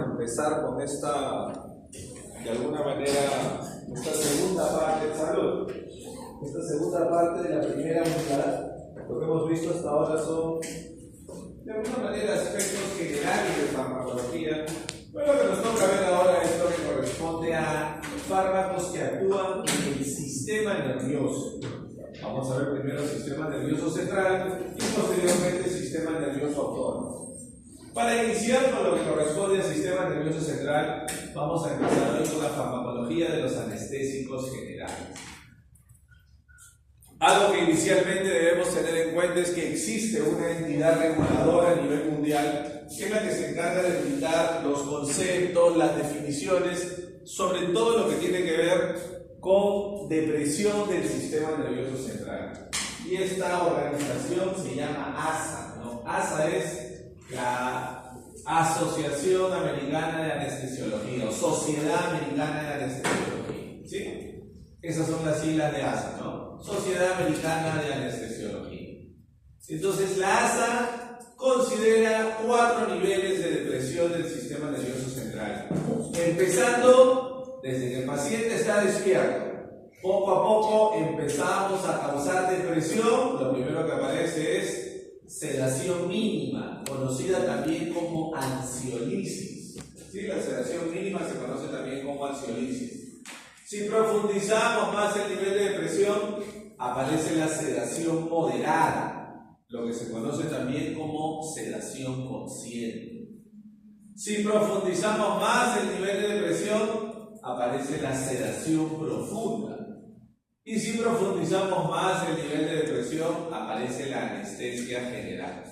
empezar con esta, de alguna manera, esta segunda parte de salud. Esta segunda parte de la primera unidad. Lo que hemos visto hasta ahora son, de alguna manera, aspectos generales de farmacología. Bueno, lo que nos toca ver ahora es lo que corresponde a fármacos que actúan en el sistema nervioso. Vamos a ver primero el sistema nervioso central y posteriormente el sistema nervioso autónomo. Para iniciar con lo que corresponde al sistema nervioso central, vamos a empezar hoy con la farmacología de los anestésicos generales. Algo que inicialmente debemos tener en cuenta es que existe una entidad reguladora a nivel mundial que es la que se encarga de brindar los conceptos, las definiciones, sobre todo lo que tiene que ver con depresión del sistema nervioso central. Y esta organización se llama ASA, ¿no? ASA es la Asociación Americana de Anestesiología o Sociedad Americana de Anestesiología, ¿sí? Esas son las siglas de ASA, ¿no? Sociedad Americana de Anestesiología. Entonces la ASA considera 4 niveles de depresión del sistema nervioso central, empezando desde que el paciente está despierto. Poco a poco empezamos a causar depresión. Lo primero que aparece es sedación mínima, conocida también como ansiolisis. ¿Sí? La sedación mínima se conoce también como ansiolisis. Si profundizamos más el nivel de depresión, aparece la sedación moderada, lo que se conoce también como sedación consciente. Si profundizamos más el nivel de depresión, aparece la sedación profunda. Y si profundizamos más el nivel de depresión, aparece la anestesia general.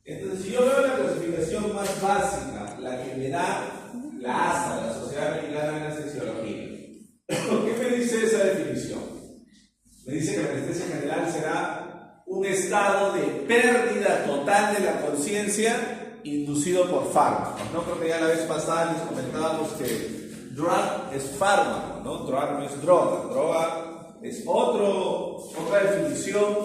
Entonces, si yo veo la clasificación más básica, la que me da la ASA, la Sociedad Americana de Anestesiología, ¿qué me dice esa definición? Me dice que la anestesia general será un estado de pérdida total de la conciencia inducido por fármacos. No creo que ya la vez pasada les comentábamos que drug es fármaco, ¿no? Drug no es droga. Droga es otra definición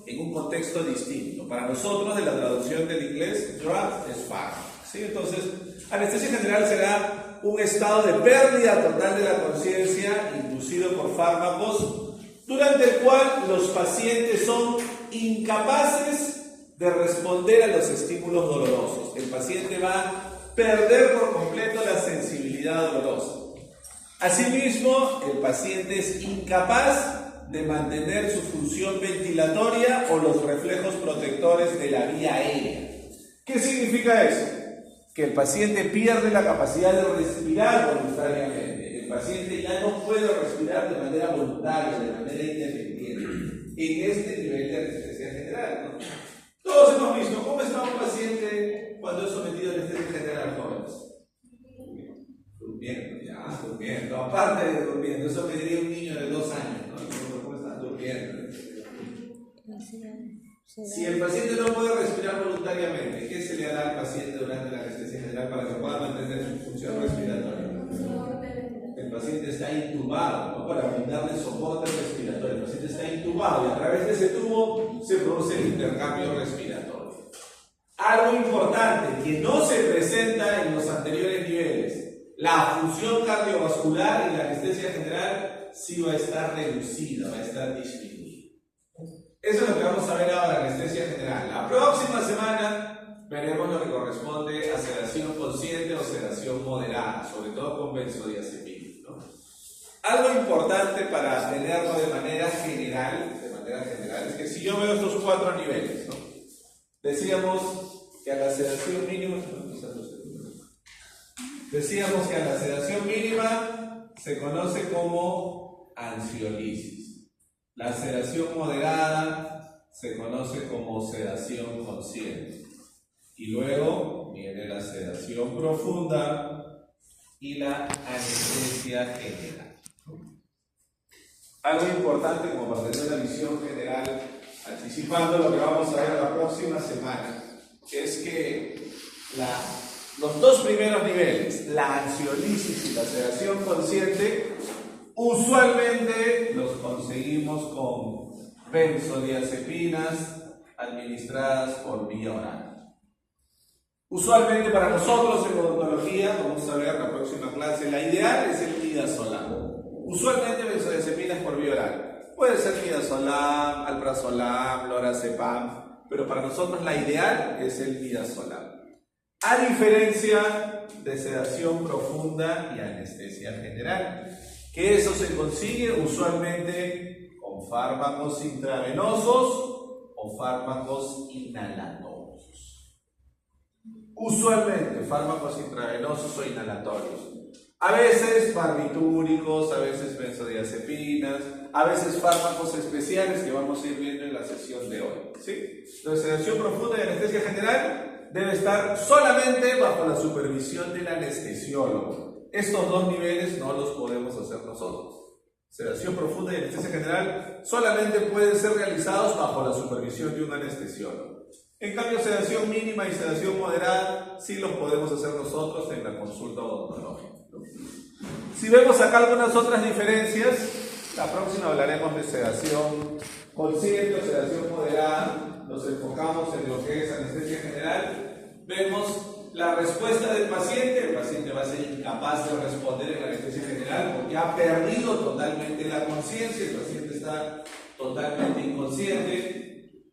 en un contexto distinto. Para nosotros, de la traducción del inglés, drug es fármaco, ¿sí? Entonces, anestesia general será un estado de pérdida total de la conciencia inducido por fármacos, durante el cual los pacientes son incapaces de responder a los estímulos dolorosos. El paciente va a perder por completo la sensibilidad dolorosa. Asimismo, el paciente es incapaz de mantener su función ventilatoria o los reflejos protectores de la vía aérea. ¿Qué significa eso? Que el paciente pierde la capacidad de respirar voluntariamente. El paciente ya no puede respirar de manera voluntaria, de manera independiente, en este nivel de anestesia general, ¿no? Todos hemos visto cómo está un paciente cuando es sometido a anestesia general, jóvenes. Durmiendo, aparte de durmiendo, eso me diría un niño de 2 años, ¿no? ¿Cómo están durmiendo? Si el paciente no puede respirar voluntariamente, ¿qué se le hará al paciente durante la anestesia general para que pueda mantener su función respiratoria? El paciente está intubado, ¿no? Para brindarle soporte respiratorio. El paciente está intubado y a través de ese tubo se produce el intercambio respiratorio. Algo importante que no se presenta en los anteriores niveles: la función cardiovascular en la anestesia general sí va a estar reducida, va a estar disminuida. Eso es lo que vamos a ver ahora en anestesia general. La próxima semana veremos lo que corresponde a sedación consciente o sedación moderada, sobre todo con benzodiazepinas, ¿no? Algo importante para tenerlo de manera general, es que si yo veo estos 4 niveles, ¿no? Decíamos que a la sedación mínima, se conoce como ansiolisis. La sedación moderada se conoce como sedación consciente. Y luego viene la sedación profunda y la anestesia general. Algo importante como para tener una visión general, anticipando lo que vamos a ver la próxima semana, es que los 2 primeros niveles, la ansiolisis y la sedación consciente, usualmente los conseguimos con benzodiazepinas administradas por vía oral. Usualmente para nosotros en odontología, vamos a Usualmente benzodiazepinas por vía oral. Puede ser midazolam, alprazolam, lorazepam, pero para nosotros la ideal es el midazolam. A diferencia de sedación profunda y anestesia general, que eso se consigue usualmente con fármacos intravenosos o fármacos inhalatorios. Usualmente fármacos intravenosos o inhalatorios. A veces barbitúricos, a veces benzodiazepinas, a veces fármacos especiales que vamos a ir viendo en la sesión de hoy, ¿sí? Entonces, sedación profunda y anestesia general debe estar solamente bajo la supervisión del anestesiólogo. Estos dos niveles no los podemos hacer nosotros. Sedación profunda y anestesia general solamente pueden ser realizados bajo la supervisión de un anestesiólogo. En cambio, sedación mínima y sedación moderada sí los podemos hacer nosotros en la consulta odontológica. Si vemos acá algunas otras diferencias, la próxima hablaremos de sedación consciente o sedación moderada. Nos enfocamos en lo que es anestesia general. Vemos la respuesta del paciente. El paciente va a ser incapaz de responder en la anestesia general porque ha perdido totalmente la conciencia. El paciente está totalmente inconsciente.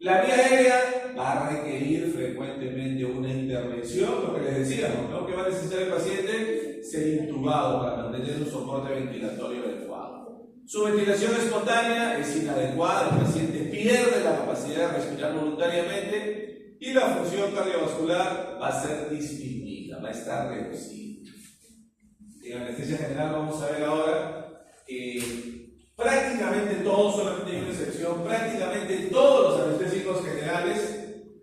La vía aérea va a requerir frecuentemente una intervención, lo que les decíamos, ¿no? Que va a necesitar el paciente ser intubado para mantener un soporte ventilatorio adecuado. Su ventilación espontánea es inadecuada, el paciente pierde la capacidad de respirar voluntariamente y la función cardiovascular va a ser disminuida, va a estar reducida. En anestesia general vamos a ver ahora que prácticamente todos, solamente hay una excepción, prácticamente todos los anestésicos generales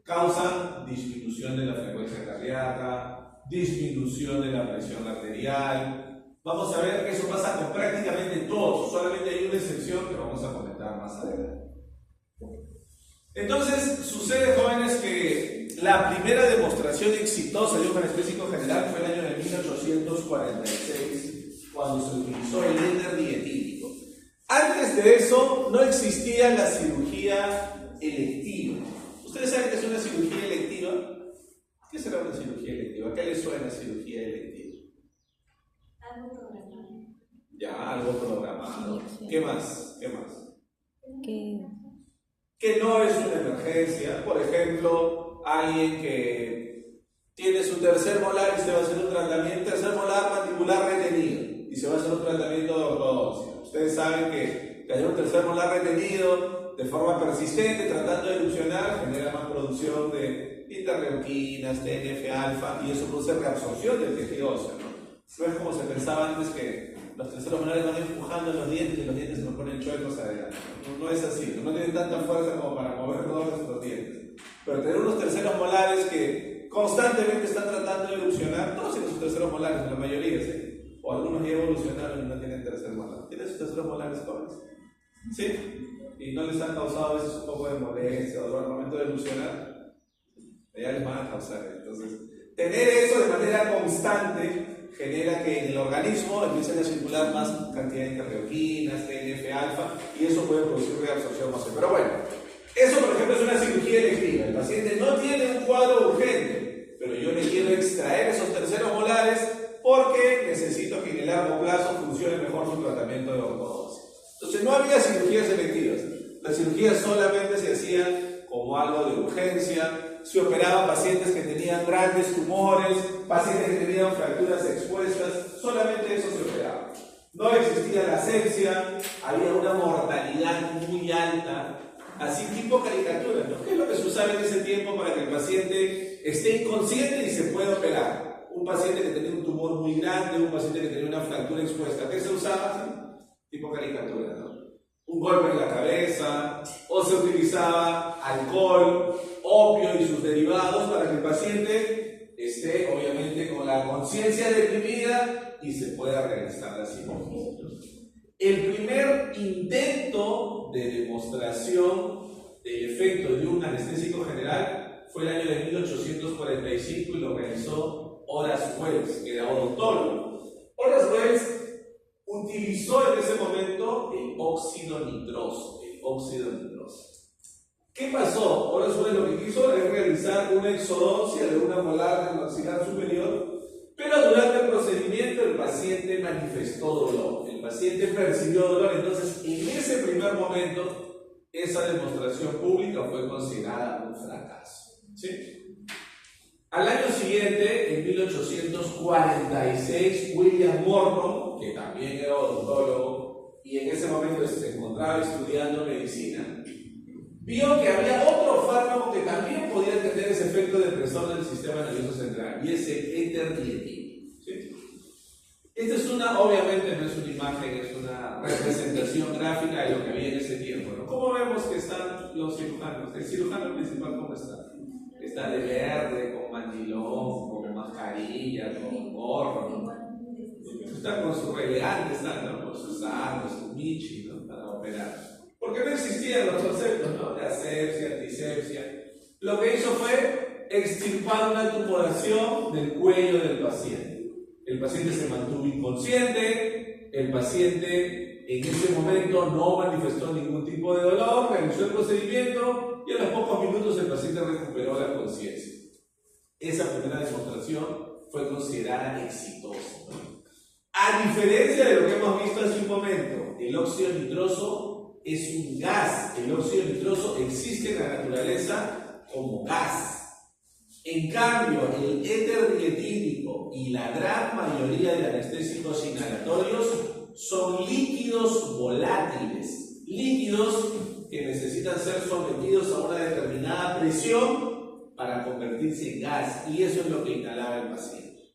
causan disminución de la frecuencia cardíaca, disminución de la presión arterial. Vamos a ver que eso pasa con prácticamente todos, solamente hay una excepción que vamos a comentar más adelante. Entonces, sucede, jóvenes, que la primera demostración exitosa de un anestésico general fue el año de 1846, cuando se utilizó el éter dietílico. Antes de eso no existía la cirugía electiva. ¿Ustedes saben qué es una cirugía electiva? ¿Qué será una cirugía electiva? ¿Qué les suena cirugía electiva? Algo programado. Ya, algo programado. Sí. ¿Qué más? ¿Qué más? Que Que no es una emergencia. Por ejemplo, alguien que tiene su tercer molar y se va a hacer un tratamiento, tercer molar mandibular retenido, y se va a hacer un tratamiento de ortodoncia. Ustedes saben que hay un tercer molar retenido de forma persistente, tratando de erupcionar, genera más producción de interleuquinas, TNF-alfa, y eso produce reabsorción del tejido óseo, ¿no? No es como se pensaba antes, que los terceros molares van empujando los dientes y los dientes se nos ponen chuecos adelante. No es así, no tienen tanta fuerza como para mover todos nuestros dientes. Pero tener unos terceros molares que constantemente están tratando de erupcionar, todos tienen sus terceros molares, la mayoría, ¿sí? O algunos ya evolucionaron y no tienen tercer molar. ¿Tienen sus terceros molares jóvenes? ¿Sí? Y no les han causado a veces un poco de molestia o dolor al momento de evolucionar. Ya les van a causar. Entonces, tener eso de manera constante genera que en el organismo empiecen a circular más cantidad de interleuquinas, TNF-alfa, y eso puede producir reabsorción ósea. Pero bueno, eso por ejemplo es una cirugía electiva. El paciente no tiene un cuadro urgente, pero yo le quiero extraer esos terceros molares porque necesito que en el largo plazo funcione mejor su tratamiento de ortodoncia. Entonces no había cirugías selectivas. Las cirugías solamente se hacían como algo de urgencia. Se operaban pacientes que tenían grandes tumores, pacientes que tenían fracturas expuestas, solamente eso se operaba. No existía la asepsia, había una mortalidad muy alta, así tipo caricatura, ¿no? ¿Qué es lo que se usaba en ese tiempo para que el paciente esté inconsciente y se pueda operar? Un paciente que tenía un tumor muy grande, un paciente que tenía una fractura expuesta, ¿qué se usaba? Tipo caricatura, ¿no? Un golpe en la cabeza, o se utilizaba alcohol, opio y sus derivados para que el paciente esté obviamente con la conciencia deprimida y se pueda realizar la cirugía. El primer intento de demostración del efecto de un anestésico general fue el año de 1845 y lo realizó Horace Wells, que era odontólogo. Horace Wells utilizó en ese momento el óxido nitroso. ¿Qué pasó? Horace Wells lo que quiso es realizar una exodoncia de una molar del maxilar superior, pero durante el procedimiento el paciente manifestó dolor. El paciente percibió dolor. Entonces, en ese primer momento, esa demostración pública fue considerada un fracaso. ¿Sí? Al año siguiente, en 1846, William Morton, que también era odontólogo y en ese momento se encontraba estudiando medicina, vio que había otro fármaco que también podía tener ese efecto depresor del sistema nervioso central, y es el eterdietino. ¿Sí? Esta es obviamente no es una imagen, es una representación gráfica de lo que había en ese tiempo, ¿no? ¿Cómo vemos que están los cirujanos? El cirujano principal, ¿cómo está? Está de verde, con mantilón, con mascarilla, con gorro, ¿no? Está con su elegante, ¿no? Con sus armas, su michi, ¿no? Para operar. Porque no existían los conceptos, ¿no? De asepsia, antisepsia. Lo que hizo fue extirpar una tumoración del cuello del paciente. El paciente se mantuvo inconsciente, el paciente en ese momento no manifestó ningún tipo de dolor, realizó el procedimiento y a los pocos minutos el paciente recuperó la conciencia. Esa primera demostración fue considerada exitosa, ¿no? A diferencia de lo que hemos visto hace un momento, el óxido nitroso es un gas. El óxido nitroso existe en la naturaleza como gas. En cambio, el éter dietílico y la gran mayoría de anestésicos inhalatorios son líquidos volátiles, líquidos que necesitan ser sometidos a una determinada presión para convertirse en gas, y eso es lo que inhalaba el paciente.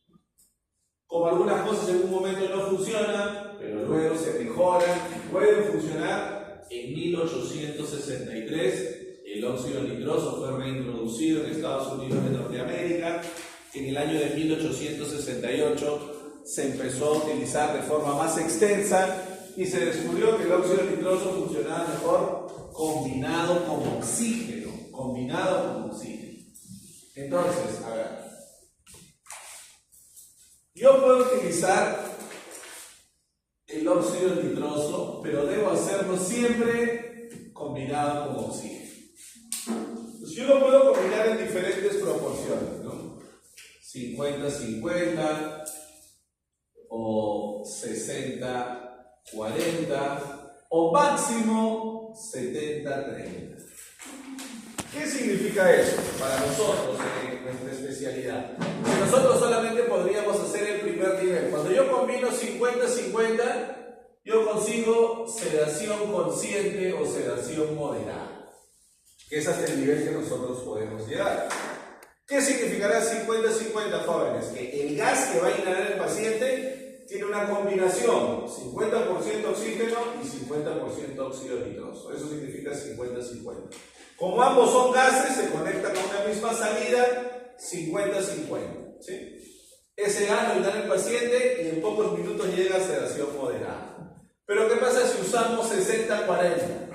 Como algunas cosas en un momento no funcionan, pero luego se mejoran y pueden funcionar, en 1863 el óxido nitroso fue reintroducido en Estados Unidos de Norteamérica. En el año de 1868 se empezó a utilizar de forma más extensa y se descubrió que el óxido nitroso funcionaba mejor combinado con oxígeno. Entonces, a ver, yo puedo utilizar el óxido nitroso, pero debo hacerlo siempre combinado con oxígeno. Pues yo lo puedo combinar en diferentes proporciones, ¿no? 50-50 o 60-40 o máximo 70-30. ¿Qué significa eso para nosotros en nuestra especialidad? Que nosotros solamente podríamos hacer el primer nivel. Cuando yo combino 50-50, yo consigo sedación consciente o sedación moderada. Ese es el nivel que nosotros podemos llegar. ¿Qué significará 50-50, jóvenes? Que el gas que va a inhalar el paciente tiene una combinación, 50% oxígeno y 50% óxido nitroso. Eso significa 50-50. Como ambos son gases, se conectan a una misma salida, 50-50. ¿Sí? Ese gas lo inhala el paciente y en pocos minutos llega a sedación moderada. Pero ¿qué pasa si usamos 60-40?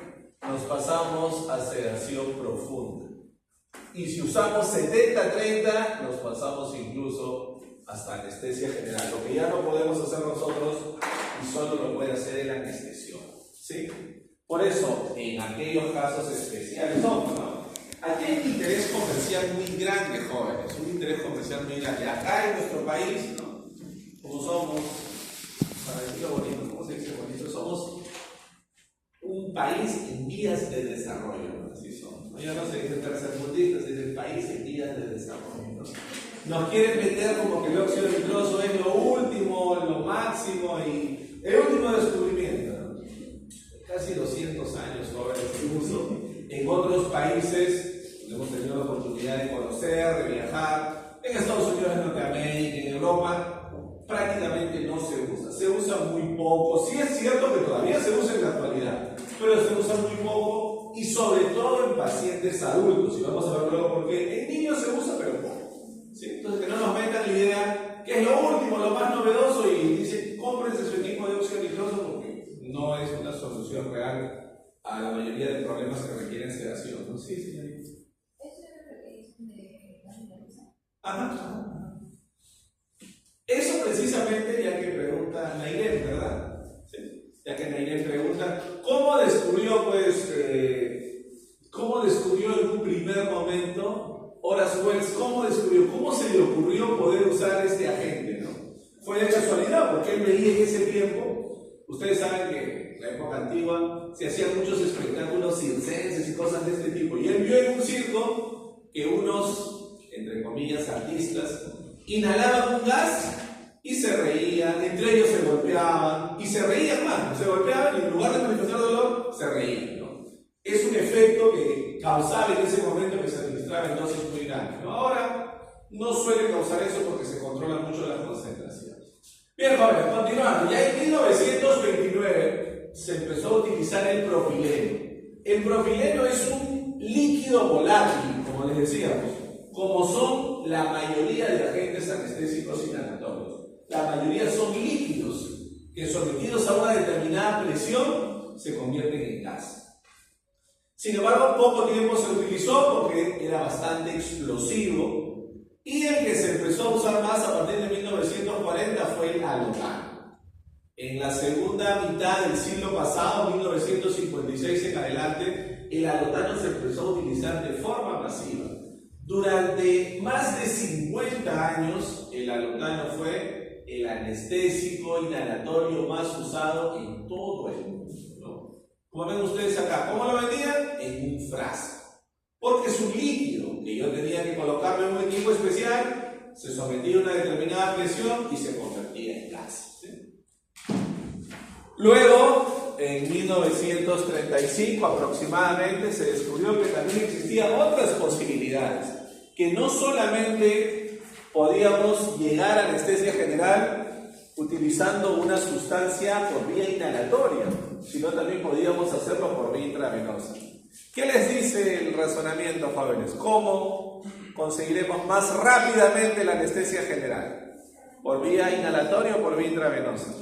Nos pasamos a sedación profunda. Y si usamos 70-30, nos pasamos incluso hasta anestesia general. Lo que ya no podemos hacer nosotros y solo lo puede hacer el anestesiólogo. ¿Sí? Por eso, en aquellos casos especiales, ¿no? Aquí hay un interés comercial muy grande, jóvenes. Un interés comercial muy grande. Acá en nuestro país, ¿no? Como somos, para decirlo bonito, ¿cómo se dice bonito? Somos un país en vías de desarrollo, ¿no? Así son, ¿no? Ya no se dice tercermundistas, se dice país en vías de desarrollo, ¿no? Nos quieren meter como que el óxido nitroso es lo último, lo máximo y el último descubrimiento, ¿no? Casi 200 años, jóvenes, incluso en otros países hemos tenido la oportunidad de conocer, de viajar, en Estados Unidos, en Norteamérica, en Europa. Prácticamente no se usa, se usa muy poco. Sí es cierto que todavía se usa en la actualidad, pero se usa muy poco y sobre todo en pacientes adultos, y vamos a ver luego por qué. En niños se usa, pero poco. ¿Sí? Entonces que no nos metan la idea que es lo último, lo más novedoso y dicen, cómprense su equipo de óxido nitroso porque no es una solución real a la mayoría de problemas que requieren sedación, ¿no? Sí, señorita. ¿Eso es lo que dicen de la milagrosa? Ajá. Eso precisamente, ya que pregunta Nairén, ¿verdad? Sí. Ya que Nairén pregunta, ¿cómo descubrió, en un primer momento Horace Wells? ¿Cómo descubrió? ¿Cómo se le ocurrió poder usar este agente, no? Fue de casualidad, porque él veía en ese tiempo Ustedes saben que en la época antigua se hacían muchos espectáculos circenses y cosas de este tipo. Y él vio en un circo que unos, entre comillas, artistas, inhalaban un gas y se reían, entre ellos se golpeaban y se reían más, se golpeaban y en lugar de manifestar dolor, se reían, ¿no? Es un efecto que causaba en ese momento que se administraba en dosis muy grandes, ¿no? Ahora no suele causar eso porque se controlan mucho las concentraciones. Bien, jóvenes, continuando. Ya en 1929 se empezó a utilizar el propileno. El propileno es un líquido volátil, como les decíamos, como son la mayoría de agentes anestésicos inhalatorios. La mayoría son líquidos que sometidos a una determinada presión se convierten en gas. Sin embargo, poco tiempo se utilizó porque era bastante explosivo. Y el que se empezó a usar más a partir de 1940 fue el halotano. En la segunda mitad del siglo pasado, 1956 en adelante, el halotano se empezó a utilizar de forma masiva. Durante más de 50 años, el halotano fue el anestésico inhalatorio más usado en todo el mundo, ¿no? Como ven ustedes acá, ¿cómo lo vendían? En un frasco. Porque es un líquido que yo tenía que colocarlo en un equipo especial, se sometía a una determinada presión y se convertía en gas, ¿sí? Luego, en 1935 aproximadamente, se descubrió que también existían otras posibilidades, que no solamente podíamos llegar a anestesia general utilizando una sustancia por vía inhalatoria, sino también podíamos hacerlo por vía intravenosa. ¿Qué les dice el razonamiento, jóvenes? ¿Cómo conseguiremos más rápidamente la anestesia general? ¿Por vía inhalatoria o por vía intravenosa?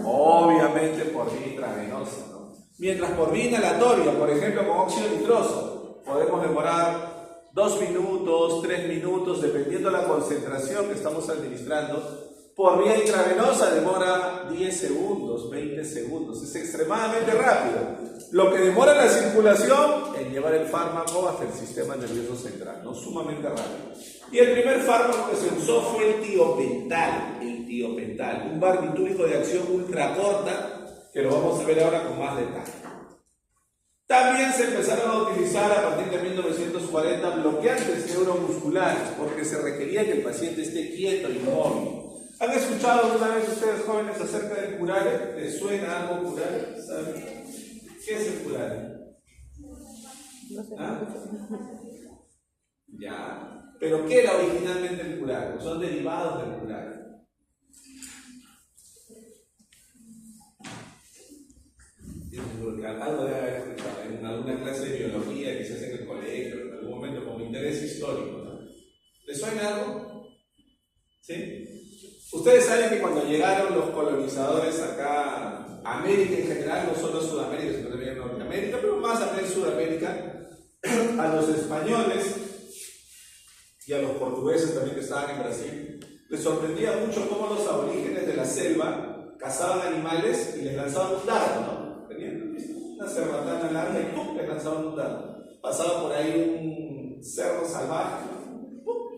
Obviamente por vía intravenosa, ¿no? Mientras por vía inhalatoria, por ejemplo con óxido nitroso, podemos demorar 2 minutos, 3 minutos, dependiendo de la concentración que estamos administrando. Por vía intravenosa demora 10 segundos, 20 segundos, es extremadamente rápido. Lo que demora la circulación en llevar el fármaco hasta el sistema nervioso central, ¿no? Sumamente rápido. Y el primer fármaco que se usó fue el tiopental, un barbitúrico de acción ultracorta, que lo vamos a ver ahora con más detalle. También se empezaron a utilizar a partir de 1940 bloqueantes neuromusculares, porque se requería que el paciente esté quieto, inmóvil. ¿Han escuchado alguna vez ustedes, jóvenes, acerca del curare? ¿Les suena algo curare? ¿Saben? ¿Qué es el curare? ¿Ah? Ya. ¿Pero qué era originalmente el curare? Son derivados del curare. Algo debe haber escuchado en alguna clase de biología que se hace en el colegio, en algún momento como interés histórico, ¿no? ¿Les suena algo? ¿Sí? Ustedes saben que cuando llegaron los colonizadores acá a América en general, no solo a Sudamérica, sino también a Norteamérica, pero más a Sudamérica, a los españoles y a los portugueses también que estaban en Brasil, les sorprendía mucho cómo los aborígenes de la selva cazaban animales y les lanzaban un dardo, ¿no? Tenían una cerbatana larga y ¡pum!, les lanzaban un dardo. Pasaba por ahí un cerdo salvaje, ¿no? ¡Pum!,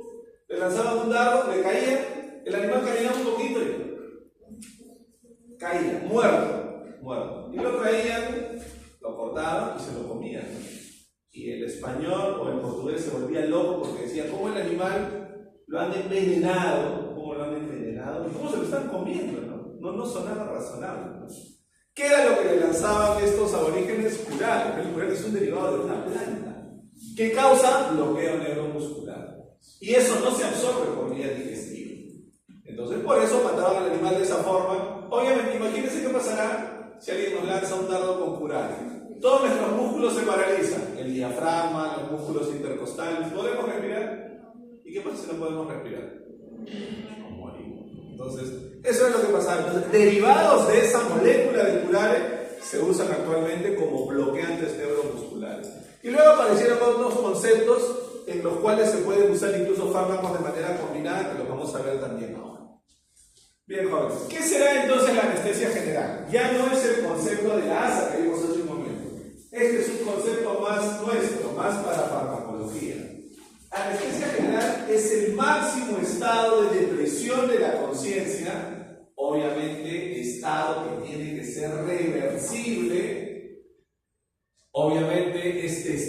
le lanzaban un dardo, le caía. El animal caminaba un poquito y caía, muerto. Y lo traían, lo cortaban y se lo comían. Y el español o el portugués se volvía loco porque decía, ¿cómo el animal lo han envenenado? ¿Cómo lo han envenenado? ¿Y cómo se lo están comiendo? No sonaba razonable, ¿no? ¿Qué era lo que le lanzaban estos aborígenes? Curare. El curare es un derivado de una planta que causa bloqueo neuromuscular. Y eso no se absorbe por vía digestiva. Entonces, por eso mataban al animal de esa forma. Obviamente, imagínense qué pasará si alguien nos lanza un dardo con curare. Todos nuestros músculos se paralizan. El diafragma, los músculos intercostales. ¿Podemos respirar? ¿Y qué pasa si no podemos respirar? Nos morimos. Entonces, eso es lo que pasaba. Entonces, derivados de esa molécula de curare se usan actualmente como bloqueantes neuromusculares. Y luego aparecieron otros conceptos en los cuales se pueden usar incluso fármacos de manera combinada, que los vamos a ver también ahora. Bien, jóvenes, ¿qué será entonces la anestesia general? Ya no es el concepto de la ASA que vimos hace un momento. Este es un concepto más nuestro, más para farmacología. Anestesia general es el máximo estado de depresión de la conciencia, obviamente estado que tiene que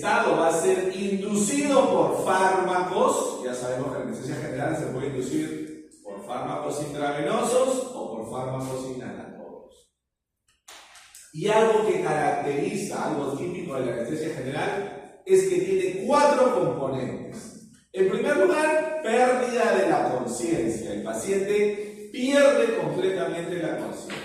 estado va a ser inducido por fármacos. Ya sabemos que la anestesia general se puede inducir por fármacos intravenosos o por fármacos inhalatorios. Y algo que caracteriza, algo típico de la anestesia general, es que tiene 4 componentes. En primer lugar, pérdida de la conciencia. El paciente pierde completamente la conciencia.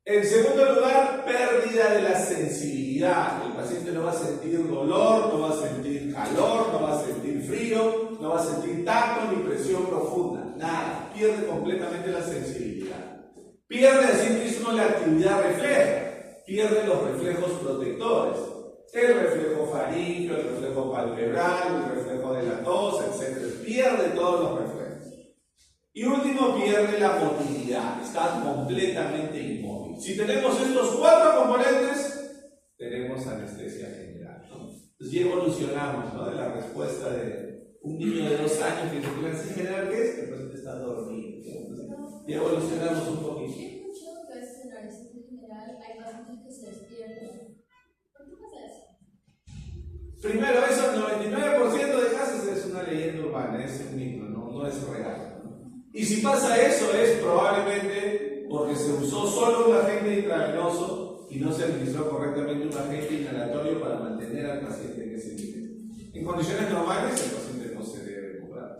En segundo lugar, pérdida de la sensibilidad. El paciente no va a sentir dolor, no va a sentir calor, no va a sentir frío, no va a sentir tacto ni presión profunda. Nada, pierde completamente la sensibilidad. Pierde asimismo la actividad refleja, pierde los reflejos protectores. El reflejo faríngeo, el reflejo palpebral, el reflejo de la tos, etc. Pierde todos los reflejos. Y último, pierde la motilidad, está completamente inmóvil. Si tenemos estos 4 componentes, tenemos anestesia general, ¿no? Entonces ya evolucionamos, ¿no?, de la respuesta de un niño de 2 años que dice que la anestesia general, ¿qué es? Que el paciente está dormido. Ya evolucionamos un poquito. He escuchado que a veces en la anestesia general hay pacientes que se despiertan. ¿Por qué pasa eso? Primero, eso, el 99% de casos es una leyenda urbana, es un mito, no es real. Y si pasa eso, es probablemente porque se usó solo un agente intravenoso y no se administró correctamente un agente inhalatorio para mantener al paciente en ese nivel. En condiciones normales, el paciente no se debe curar.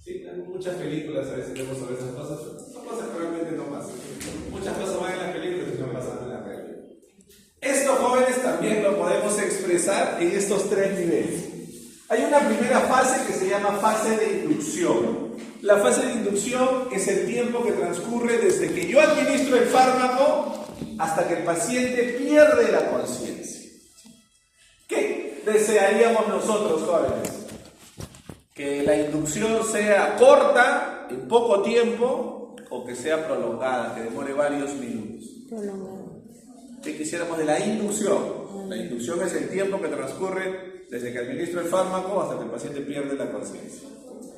Sí, en muchas películas a veces vemos sobre esas cosas, pero son cosas que realmente no pasan. Muchas cosas van en las películas y no pasan en la realidad. Estos jóvenes también lo podemos expresar en estos 3 niveles. Hay una primera fase que se llama fase de inducción. La fase de inducción es el tiempo que transcurre desde que yo administro el fármaco hasta que el paciente pierde la conciencia. ¿Qué desearíamos nosotros, jóvenes? Que la inducción sea corta, en poco tiempo, o que sea prolongada, que demore varios minutos. Prolongado. ¿Qué quisiéramos de la inducción? La inducción es el tiempo que transcurre desde que administro el fármaco hasta que el paciente pierde la conciencia.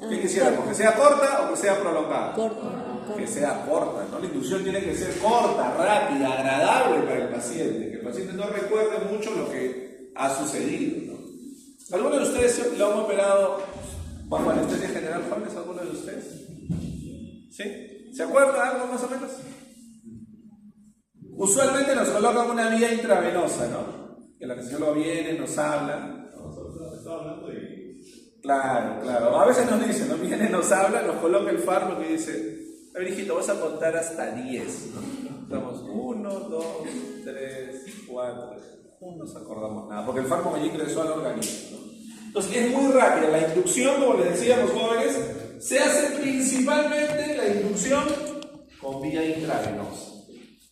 ¿Qué quisiéramos? ¿Que sea corta o que sea prolongada? Corta. Que sea corta, ¿no? La inducción tiene que ser corta, rápida, agradable para el paciente, que el paciente no recuerde mucho lo que ha sucedido, ¿no? ¿Alguno de ustedes lo han operado bajo anestesia general, jóvenes? ¿Alguno de ustedes? ¿Sí? ¿Se acuerda algo más o menos? Usualmente nos colocan una vía intravenosa, ¿no? Que el anestesiólogo viene, nos habla. Nosotros estamos hablando y... Claro. A veces nos dicen, ¿no? Viene, nos habla, nos coloca el fármaco y dice: a ver, hijito, vas a contar hasta 10, ¿no? Estamos 1, 2, 3, 4. No nos acordamos nada, porque el fármaco ya ingresó al organismo, ¿no? Entonces es muy rápida. La inducción, como les decíamos, jóvenes, se hace principalmente la inducción con vía intravenosa.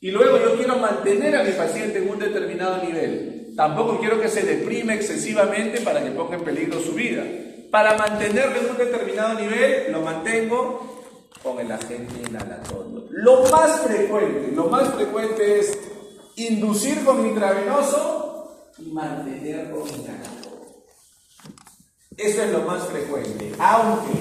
Y luego yo quiero mantener a mi paciente en un determinado nivel. Tampoco quiero que se deprime excesivamente para que ponga en peligro su vida. Para mantenerlo en un determinado nivel, lo mantengo con el agente inhalatorio. Lo más frecuente es inducir con intravenoso y mantener con inhalatorio. Eso es lo más frecuente. Aunque,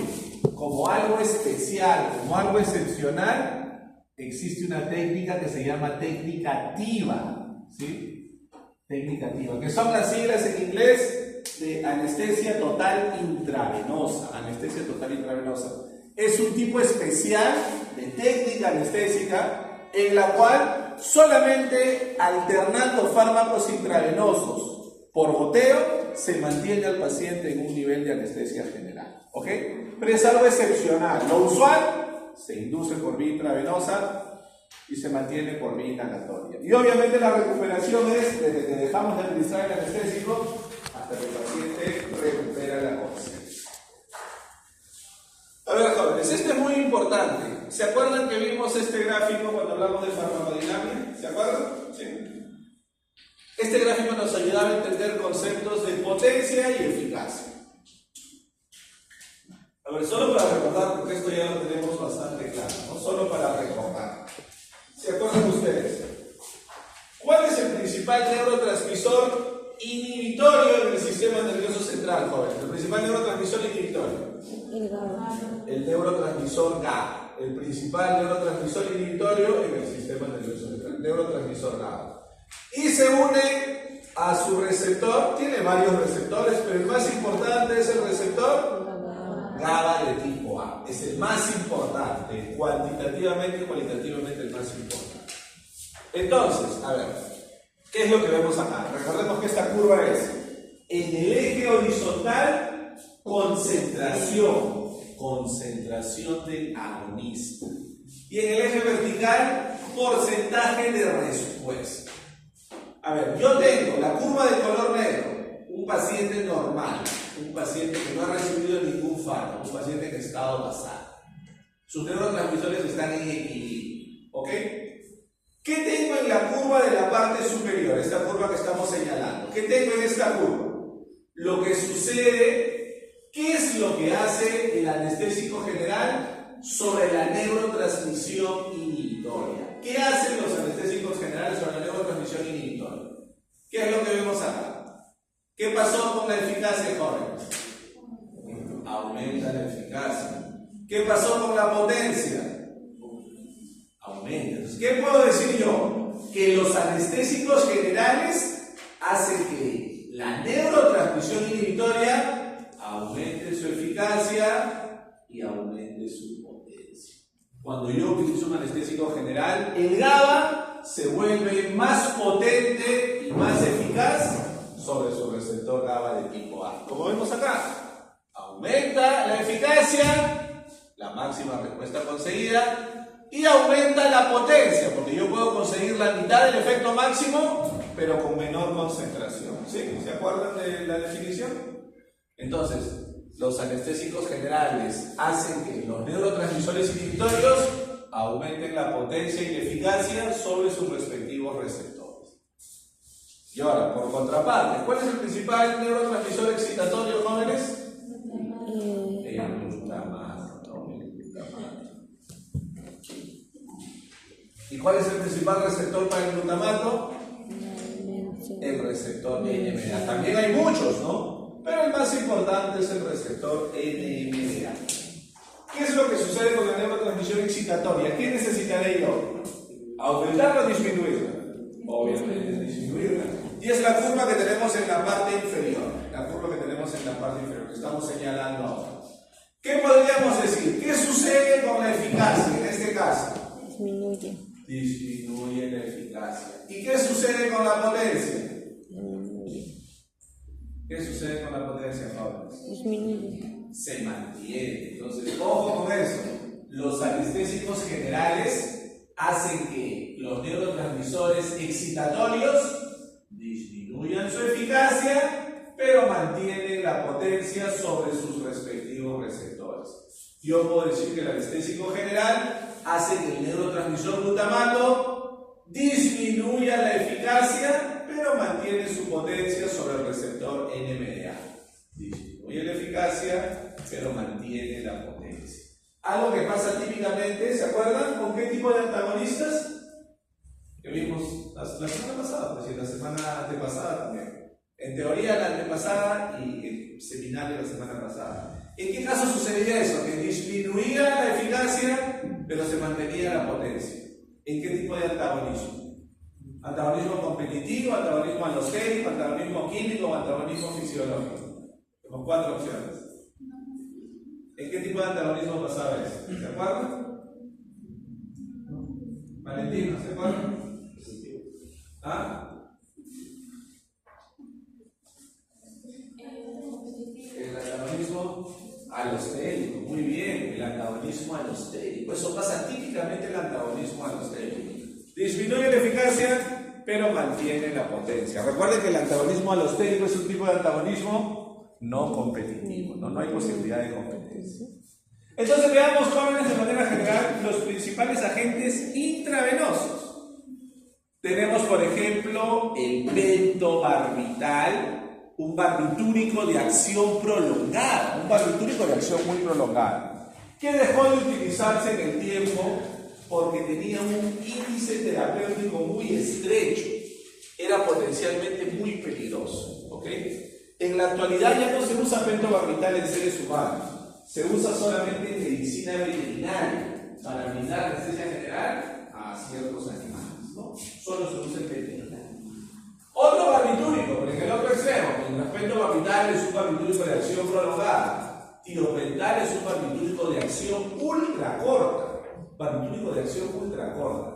como algo especial, como algo excepcional, existe una técnica que se llama técnica TIVA, ¿sí? Técnica TIVA, que son las siglas en inglés de anestesia total intravenosa. Anestesia total intravenosa es un tipo especial de técnica anestésica en la cual solamente alternando fármacos intravenosos por goteo se mantiene al paciente en un nivel de anestesia general, ¿ok? Pero es algo excepcional. Lo usual se induce por vía intravenosa y se mantiene por vía inhalatoria. Y obviamente la recuperación es desde que dejamos de administrar el anestésico hasta que el paciente recupera la conciencia. A ver, jóvenes, esto es muy importante. ¿Se acuerdan que vimos este gráfico cuando hablamos de farmacodinámica? ¿Se acuerdan? Sí. Este gráfico nos ayudaba a entender conceptos de potencia y eficacia. A ver, solo para recordar, porque esto ya lo tenemos bastante claro, ¿no? Solo para recordar. ¿Se acuerdan ustedes? ¿Cuál es el principal neurotransmisor inhibitorio en el sistema nervioso central, jóvenes? El principal neurotransmisor inhibitorio. El GABA. El neurotransmisor GABA. El principal neurotransmisor inhibitorio en el sistema nervioso central. El neurotransmisor GABA. Y se une a su receptor, tiene varios receptores, pero el más importante es el receptor GABA de tipo A. Es el más importante, cuantitativamente y cualitativamente el más importante. Entonces, a ver, ¿qué es lo que vemos acá? Recordemos que esta curva es en el eje horizontal, concentración del agonista. Y en el eje vertical, porcentaje de respuesta. A ver, yo tengo la curva de color negro, un paciente normal, un paciente que no ha recibido ningún fármaco, un paciente en estado basal. Sus neurotransmisores están en equilibrio, ¿ok? ¿Qué tengo en la curva de la parte superior? Esta curva que estamos señalando. ¿Qué tengo en esta curva? Lo que sucede, ¿qué es lo que hace el anestésico general sobre la neurotransmisión inhibitoria? ¿Qué hacen los anestésicos generales sobre la neurotransmisión inhibitoria? ¿Qué es lo que vemos acá? ¿Qué pasó con la eficacia, jóvenes? Aumenta la eficacia. ¿Qué pasó con la potencia? Aumenta. Entonces, ¿qué puedo decir yo? Que los anestésicos generales hacen que la neurotransmisión inhibitoria aumente su eficacia y aumente su potencia. Cuando yo utilizo un anestésico general, el GABA se vuelve más potente y más eficaz sobre su receptor GABA de tipo A. Como vemos acá, aumenta la eficacia, la máxima respuesta conseguida, y aumenta la potencia, porque yo puedo conseguir la mitad del efecto máximo, pero con menor concentración. ¿Sí? ¿Se acuerdan de la definición? Entonces, los anestésicos generales hacen que los neurotransmisores inhibitorios aumenten la potencia y la eficacia sobre sus respectivos receptores. Y ahora, por contraparte, ¿cuál es el principal neurotransmisor excitatorio, jóvenes? El glutamato. ¿Y cuál es el principal receptor para el glutamato? El receptor NMDA. También hay muchos, ¿no? Pero el más importante es el receptor NMDA. ¿Qué es lo que sucede con la neurotransmisión excitatoria? ¿Qué necesitaré yo? ¿Aumentarla o disminuirla? Obviamente disminuirla. Y es la curva que tenemos en la parte inferior. La curva que tenemos en la parte inferior, que estamos señalando ahora. ¿Qué podríamos decir? ¿Qué sucede con la eficacia en este caso? Disminuye. Disminuye la eficacia. ¿Y qué sucede con la potencia? ¿Qué sucede con la potencia, jóvenes? Disminuye. Se mantiene. Entonces, ojo con eso. Los anestésicos generales hacen que los neurotransmisores excitatorios disminuyan su eficacia, pero mantienen la potencia sobre sus respectivos receptores. Yo puedo decir que el anestésico general hace que el neurotransmisor glutamato disminuya la eficacia, pero mantiene su potencia sobre el receptor NMDA. Disminuye la eficacia, pero mantiene la potencia. Algo que pasa típicamente, ¿se acuerdan con qué tipo de antagonistas? Que vimos la semana pasada, pues, y la semana antepasada también. En teoría la antepasada y el seminario la semana pasada. ¿En qué caso sucedía eso? Que disminuía la eficacia, pero se mantenía la potencia. ¿En qué tipo de antagonismo? ¿Antagonismo competitivo, antagonismo alostérico, antagonismo químico o antagonismo fisiológico? Tenemos 4 opciones. ¿En qué tipo de antagonismo pasaba eso? ¿Se acuerdan? Valentino, ¿se acuerdan? ¿Ah? El antagonismo alostérico, muy bien, el antagonismo alostérico. Eso pasa típicamente el antagonismo alostérico. Disminuye la eficacia, pero mantiene la potencia. Recuerden que el antagonismo alostérico es un tipo de antagonismo no competitivo, no hay posibilidad de competencia. Entonces veamos, jóvenes, de manera general, los principales agentes intravenosos. Tenemos, por ejemplo, el pentobarbital, un barbitúrico de acción prolongada, un barbitúrico de acción muy prolongada, que dejó de utilizarse en el tiempo porque tenía un índice terapéutico muy estrecho, era potencialmente muy peligroso, ¿ok? En la actualidad ya no se usa pentobarbital en seres humanos, se usa solamente en medicina veterinaria para brindar anestesia general a ciertos animales, ¿no? Solo se usa el pentobarbital. Otro barbitúrico efecto capital es un barbitúrico de acción prolongada. Tiopental es un barbitúrico de acción ultra corta. Barbitúrico de acción ultra corta.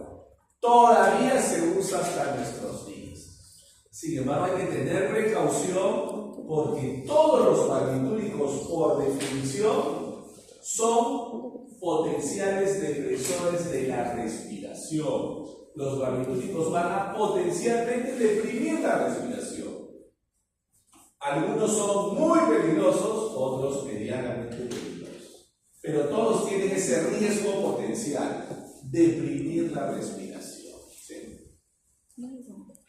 Todavía se usa hasta nuestros días. Sin embargo, hay que tener precaución porque todos los barbitúricos, por definición, son potenciales depresores de la respiración. Los barbitúricos van a potencialmente deprimir la respiración. Algunos son muy peligrosos, otros medianamente peligrosos. Pero todos tienen ese riesgo potencial, deprimir la respiración. ¿Sí?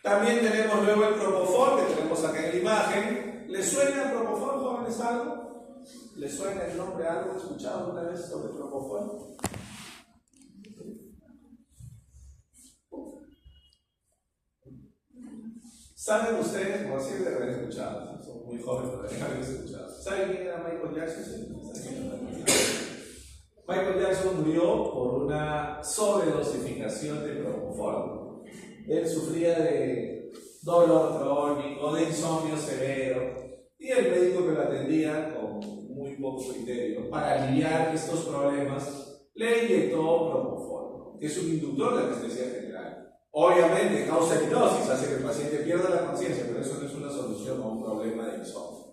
También tenemos luego el propofol, que tenemos acá en la imagen. ¿Les suena el propofol, jóvenes, algo? ¿Les suena el nombre algo? ¿Han escuchado una vez sobre el propofol? ¿Saben ustedes, por así de haber escuchado, son muy jóvenes para haber escuchado? ¿Saben quién era Michael Jackson? Michael Jackson murió por una sobredosificación de propofol. Él sufría de dolor crónico, de insomnio severo, y el médico que lo atendía, con muy poco criterio, para aliviar estos problemas, le inyectó propofol, que es un inductor de anestesia general. Obviamente causa hipnosis, hace que el paciente pierda la conciencia, pero eso no es una solución a un problema de insomnio.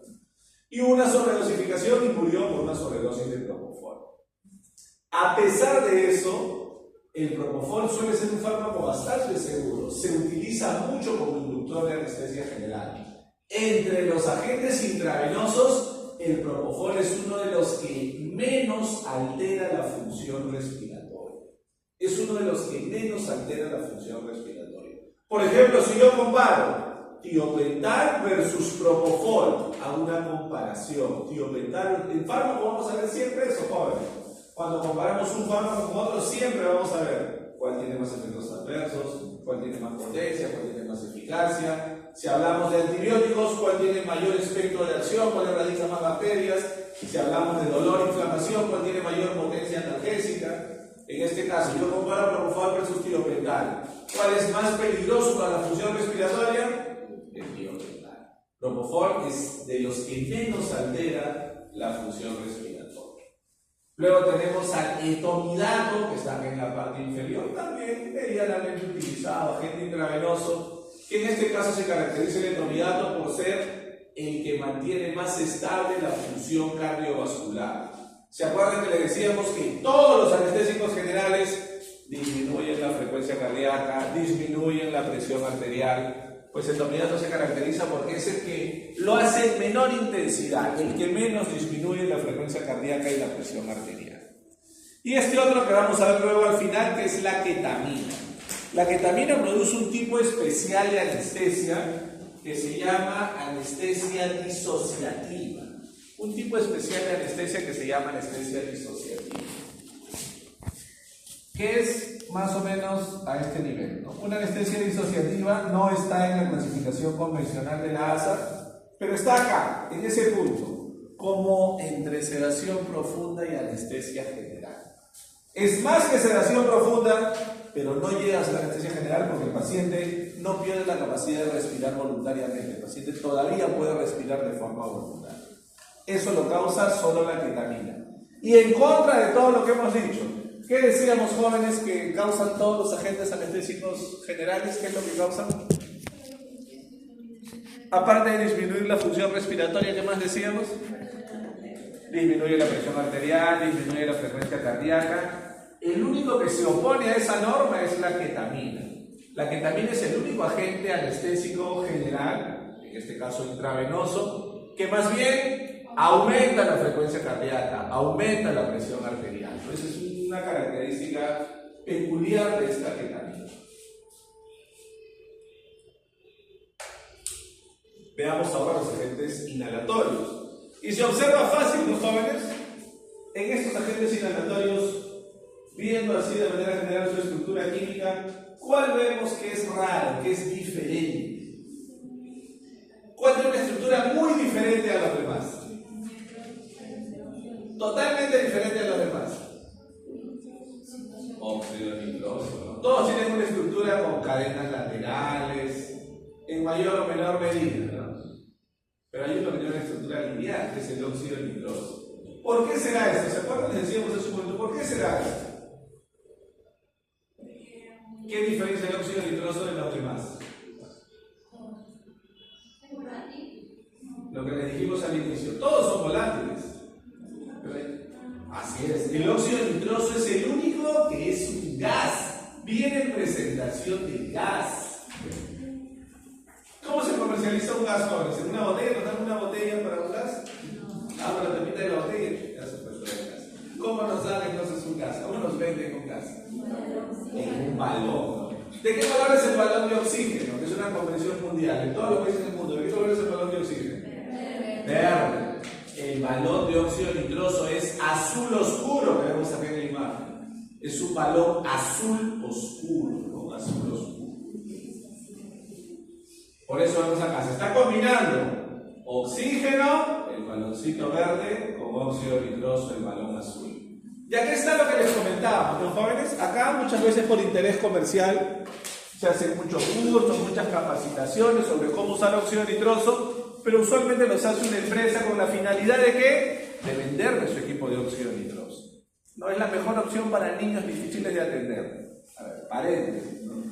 Y una sobredosificación y murió por una sobredosis de propofol. A pesar de eso, el propofol suele ser un fármaco bastante seguro. Se utiliza mucho como inductor de anestesia general. Entre los agentes intravenosos, el propofol es uno de los que menos altera la función respiratoria. Es uno de los que menos altera la función respiratoria. Por ejemplo, si yo comparo tiopental versus propofol, hago una comparación. Tiopental, el fármaco vamos a ver siempre eso, jóvenes. Cuando comparamos un fármaco con otro, siempre vamos a ver cuál tiene más efectos adversos, cuál tiene más potencia, cuál tiene más eficacia. Si hablamos de antibióticos, cuál tiene mayor espectro de acción, cuál erradica más bacterias. Si hablamos de dolor e inflamación, cuál tiene mayor potencia analgésica. En este caso, yo comparo propofol versus tiopental. ¿Cuál es más peligroso para la función respiratoria? El tiopental. Propofol es de los que menos altera la función respiratoria. Luego tenemos al etomidato, que está en la parte inferior, también medianamente utilizado, agente intravenoso, que en este caso se caracteriza el etomidato por ser el que mantiene más estable la función cardiovascular. ¿Se acuerdan que le decíamos que todos los anestésicos generales disminuyen la frecuencia cardíaca, disminuyen la presión arterial? Pues el etomidato se caracteriza porque es el que lo hace en menor intensidad, el que menos disminuye la frecuencia cardíaca y la presión arterial. Y este otro que vamos a ver luego al final, que es la ketamina. La ketamina produce un tipo especial de anestesia que se llama anestesia disociativa. Un tipo especial de anestesia que se llama anestesia disociativa, que es más o menos a este nivel, ¿no? Una anestesia disociativa no está en la clasificación convencional de la ASA, pero está acá, en ese punto, como entre sedación profunda y anestesia general. Es más que sedación profunda, pero no llega a ser anestesia general porque el paciente no pierde la capacidad de respirar voluntariamente. El paciente todavía puede respirar de forma voluntaria. Eso lo causa solo la ketamina. Y en contra de todo lo que hemos dicho, ¿qué decíamos, jóvenes, que causan todos los agentes anestésicos generales? ¿Qué es lo que causan? Aparte de disminuir la función respiratoria, ¿qué más decíamos? Disminuye la presión arterial, disminuye la frecuencia cardíaca. El único que se opone a esa norma es la ketamina. La ketamina es el único agente anestésico general, en este caso intravenoso, que más bien aumenta la frecuencia cardíaca, aumenta la presión arterial. Esa es una característica peculiar de esta ketamina. Veamos ahora los agentes inhalatorios. Y se observa fácil, los jóvenes, en estos agentes inhalatorios, viendo así de manera general su estructura química, ¿cuál vemos que es raro, que es diferente? ¿Cuál tiene una estructura muy diferente a los demás? Totalmente diferente a los demás. Óxido nitroso, ¿no? Todos tienen una estructura con cadenas laterales, en mayor o menor medida, ¿no? Pero hay uno que tiene una estructura lineal, que es el óxido nitroso. ¿Por qué será esto? ¿Se acuerdan? Les decíamos hace un momento, ¿por qué será esto? ¿Qué diferencia el óxido nitroso de los demás? Lo que les dijimos al inicio, todos son volátiles. Así es, el óxido nitroso es el único que es un gas, viene en presentación de gas. ¿Cómo se comercializa un gas, jóvenes? ¿En una botella? ¿Nos dan una botella para un gas? Abro la tapita de la botella, ya se puede el gas. ¿Cómo nos dan entonces un gas? ¿Cómo nos venden un gas? En un balón, ¿no? ¿De qué color es el balón de oxígeno? Que es una convención mundial en todos los países del mundo. ¿De qué color es el balón de oxígeno? Verde. El balón de óxido nitroso es azul oscuro, que vemos aquí en la imagen. Es un balón azul oscuro, ¿no? Azul oscuro. Por eso vemos acá, se está combinando oxígeno, el baloncito verde, con óxido nitroso, el balón azul. Y aquí está lo que les comentábamos, ¿no, jóvenes? Acá muchas veces por interés comercial se hacen muchos cursos, muchas capacitaciones sobre cómo usar óxido nitroso, pero usualmente los hace una empresa con la finalidad de ¿qué? De venderle su equipo de óxido nitroso. No es la mejor opción para niños difíciles de atender. A ver, paréntesis, ¿no?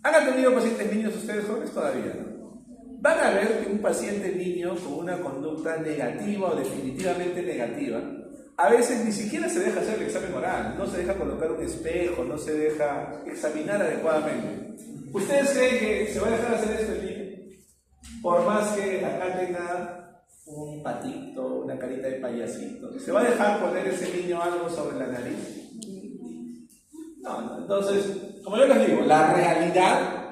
¿Han atendido pacientes niños ustedes, jóvenes? Todavía no. Van a ver que un paciente niño con una conducta negativa o definitivamente negativa, a veces ni siquiera se deja hacer el examen oral, no se deja colocar un espejo, no se deja examinar adecuadamente. ¿Ustedes creen que se va a dejar hacer esto el niño? Por más que acá tenga un patito, una carita de payasito, ¿se va a dejar poner ese niño algo sobre la nariz? No, entonces, como yo les digo, la realidad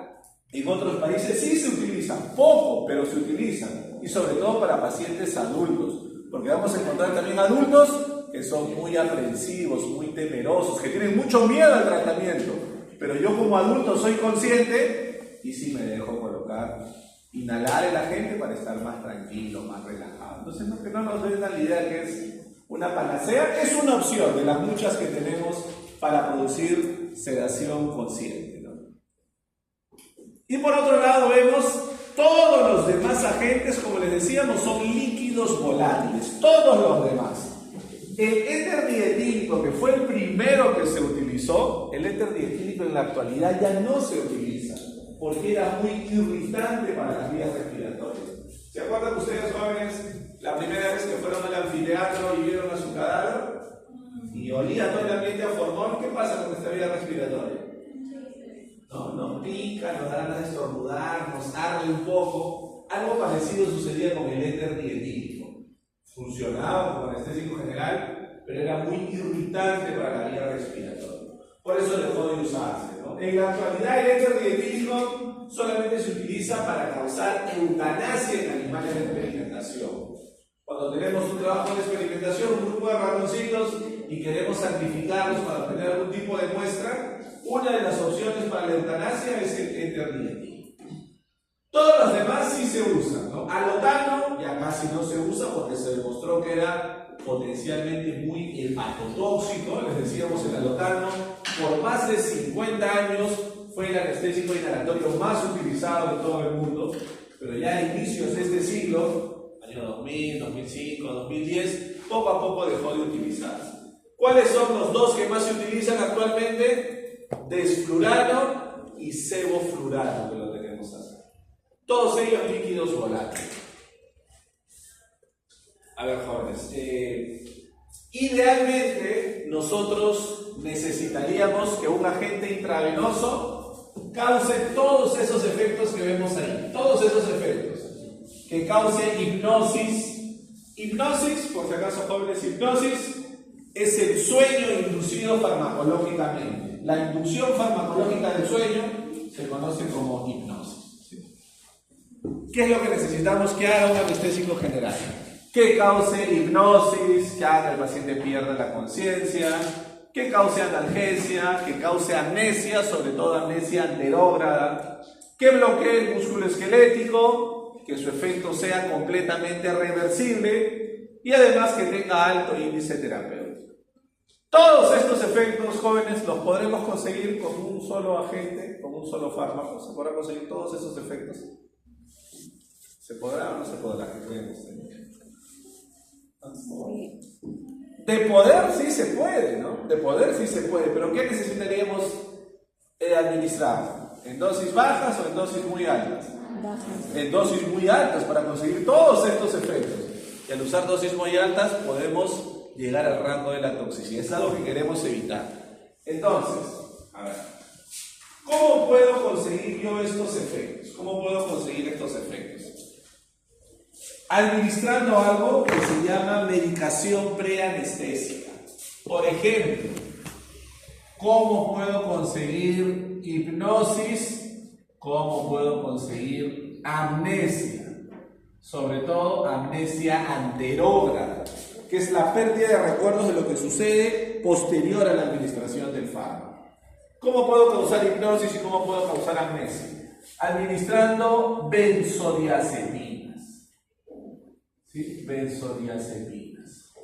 en otros países sí se utiliza, poco, pero se utiliza, y sobre todo para pacientes adultos, porque vamos a encontrar también adultos que son muy aprensivos, muy temerosos, que tienen mucho miedo al tratamiento, pero yo como adulto soy consciente y sí me dejo colocar, inhalar el agente para estar más tranquilo, más relajado. Entonces, no, que no nos den la idea que es una panacea, es una opción de las muchas que tenemos para producir sedación consciente, ¿no? Y por otro lado vemos todos los demás agentes, como les decíamos, son líquidos volátiles, todos los demás. El éter dietílico, que fue el primero que se utilizó, el éter dietílico en la actualidad ya no se utiliza, porque era muy irritante para las vías respiratorias. ¿Se acuerdan ustedes, jóvenes, la primera vez que fueron al anfiteatro y vieron a su cadáver? Y olía todo el ambiente a formol. ¿Qué pasa con nuestra vía respiratoria? No, nos pica, nos da ganas de estornudar, nos arde un poco. Algo parecido sucedía con el éter dietílico. Funcionaba como anestésico general, pero era muy irritante para la vía respiratoria. Por eso dejó de usarse, ¿no? En la actualidad el éter dietílico solamente se utiliza para causar eutanasia en animales de experimentación. Cuando tenemos un trabajo de experimentación, un grupo de ratoncitos, y queremos sacrificarlos para obtener algún tipo de muestra, una de las opciones para la eutanasia es el éter dietílico. Todos los demás sí se usan, ¿no? Alotano ya casi no se usa porque se demostró que era potencialmente muy hepatotóxico. Les decíamos, el alotano por más de 50 años fue el anestésico inhalatorio más utilizado en todo el mundo, pero ya a inicios de este siglo, año 2000, 2005, 2010, poco a poco dejó de utilizarse. ¿Cuáles son los dos que más se utilizan actualmente? Desflurano y sevoflurano, que lo tenemos acá. Todos ellos líquidos volátiles. A ver, jóvenes, idealmente nosotros necesitaríamos que un agente intravenoso cause todos esos efectos que vemos ahí, todos esos efectos, que cause hipnosis. Hipnosis, por si acaso, jóvenes, hipnosis es el sueño inducido farmacológicamente. La inducción farmacológica del sueño se conoce como hipnosis. ¿Qué es lo que necesitamos que haga un anestésico general? Que cause hipnosis, que haga que el paciente pierda la conciencia, que cause analgesia, que cause amnesia, sobre todo amnesia anterógrada, que bloquee el músculo esquelético, que su efecto sea completamente reversible y además que tenga alto índice terapéutico. Todos estos efectos, jóvenes, los podremos conseguir con un solo agente, con un solo fármaco. ¿Se podrán conseguir todos esos efectos? ¿Se podrá o no se podrá? ¿Qué creen ustedes? De poder sí se puede, ¿no? De poder sí se puede, pero ¿qué necesitaríamos administrar? ¿En dosis bajas o en dosis muy altas? Bajas. En dosis muy altas para conseguir todos estos efectos. Y al usar dosis muy altas podemos llegar al rango de la toxicidad. Es algo que queremos evitar. Entonces, a ver, ¿cómo puedo conseguir yo estos efectos? ¿Cómo puedo conseguir estos efectos? Administrando algo que se llama medicación preanestésica. Por ejemplo, ¿cómo puedo conseguir hipnosis? ¿Cómo puedo conseguir amnesia? Sobre todo amnesia anterógrada, que es la pérdida de recuerdos de lo que sucede posterior a la administración del fármaco. ¿Cómo puedo causar hipnosis y cómo puedo causar amnesia? Administrando benzodiazepinas. ¿Sí? Benzodiazepinas.